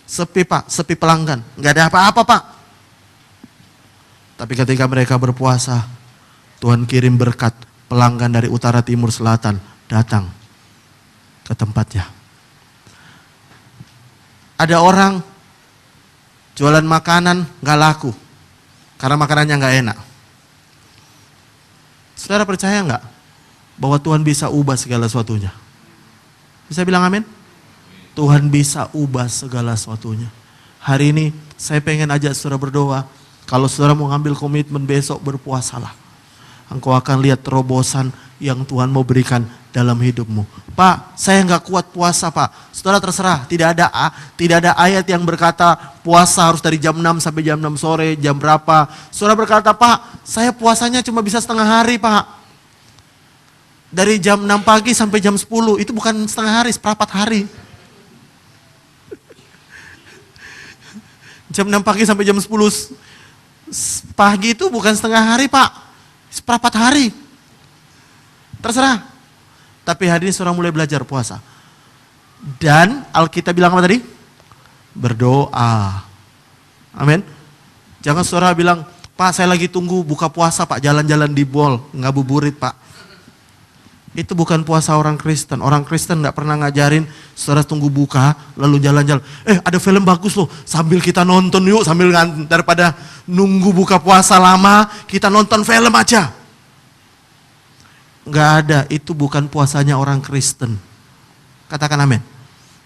Sepi pak, sepi pelanggan, nggak ada apa-apa pak. Tapi ketika mereka berpuasa, Tuhan kirim berkat, pelanggan dari utara, timur, selatan datang ke tempatnya. Ada orang jualan makanan nggak laku karena makanannya nggak enak. Saudara percaya nggak bahwa Tuhan bisa ubah segala sesuatunya? Bisa bilang amin? Tuhan bisa ubah segala sesuatunya. Hari ini saya pengen ajak saudara berdoa. Kalau saudara mau ngambil komitmen besok, berpuasalah. Engkau akan lihat terobosan yang Tuhan mau berikan dalam hidupmu. Pak, saya nggak kuat puasa pak. Saudara terserah, tidak ada ayat yang berkata puasa harus dari jam 6 sampai jam 6 sore, jam berapa. Saudara berkata, pak saya puasanya cuma bisa setengah hari pak. Dari jam 6 pagi sampai jam 10, itu bukan setengah hari, seperempat hari. Jam 6 pagi sampai jam 10 pagi itu bukan setengah hari pak, seperempat hari. Terserah. Tapi hari ini saudara mulai belajar puasa. Dan Alkitab bilang apa tadi? Berdoa. Amin. Jangan saudara bilang, pak saya lagi tunggu buka puasa pak, jalan-jalan di mall, ngabuburit pak. Itu bukan puasa orang Kristen. Orang Kristen gak pernah ngajarin saudara tunggu buka lalu jalan-jalan. Ada film bagus loh, sambil kita nonton yuk, sambil daripada nunggu buka puasa lama, kita nonton film aja. Gak ada, itu bukan puasanya orang Kristen. Katakan amin.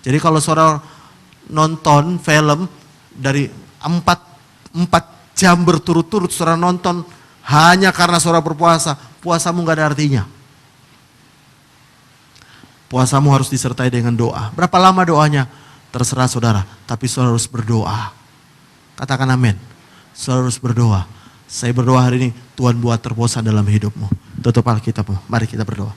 Jadi kalau saudara nonton film dari 4 jam berturut-turut saudara nonton hanya karena saudara berpuasa, puasamu gak ada artinya. Puasamu harus disertai dengan doa. Berapa lama doanya? Terserah saudara. Tapi saudara harus berdoa. Katakan amin. Saudara harus berdoa. Saya berdoa hari ini, Tuhan buat terobosan dalam hidupmu. Tutup Alkitabmu. Mari kita berdoa.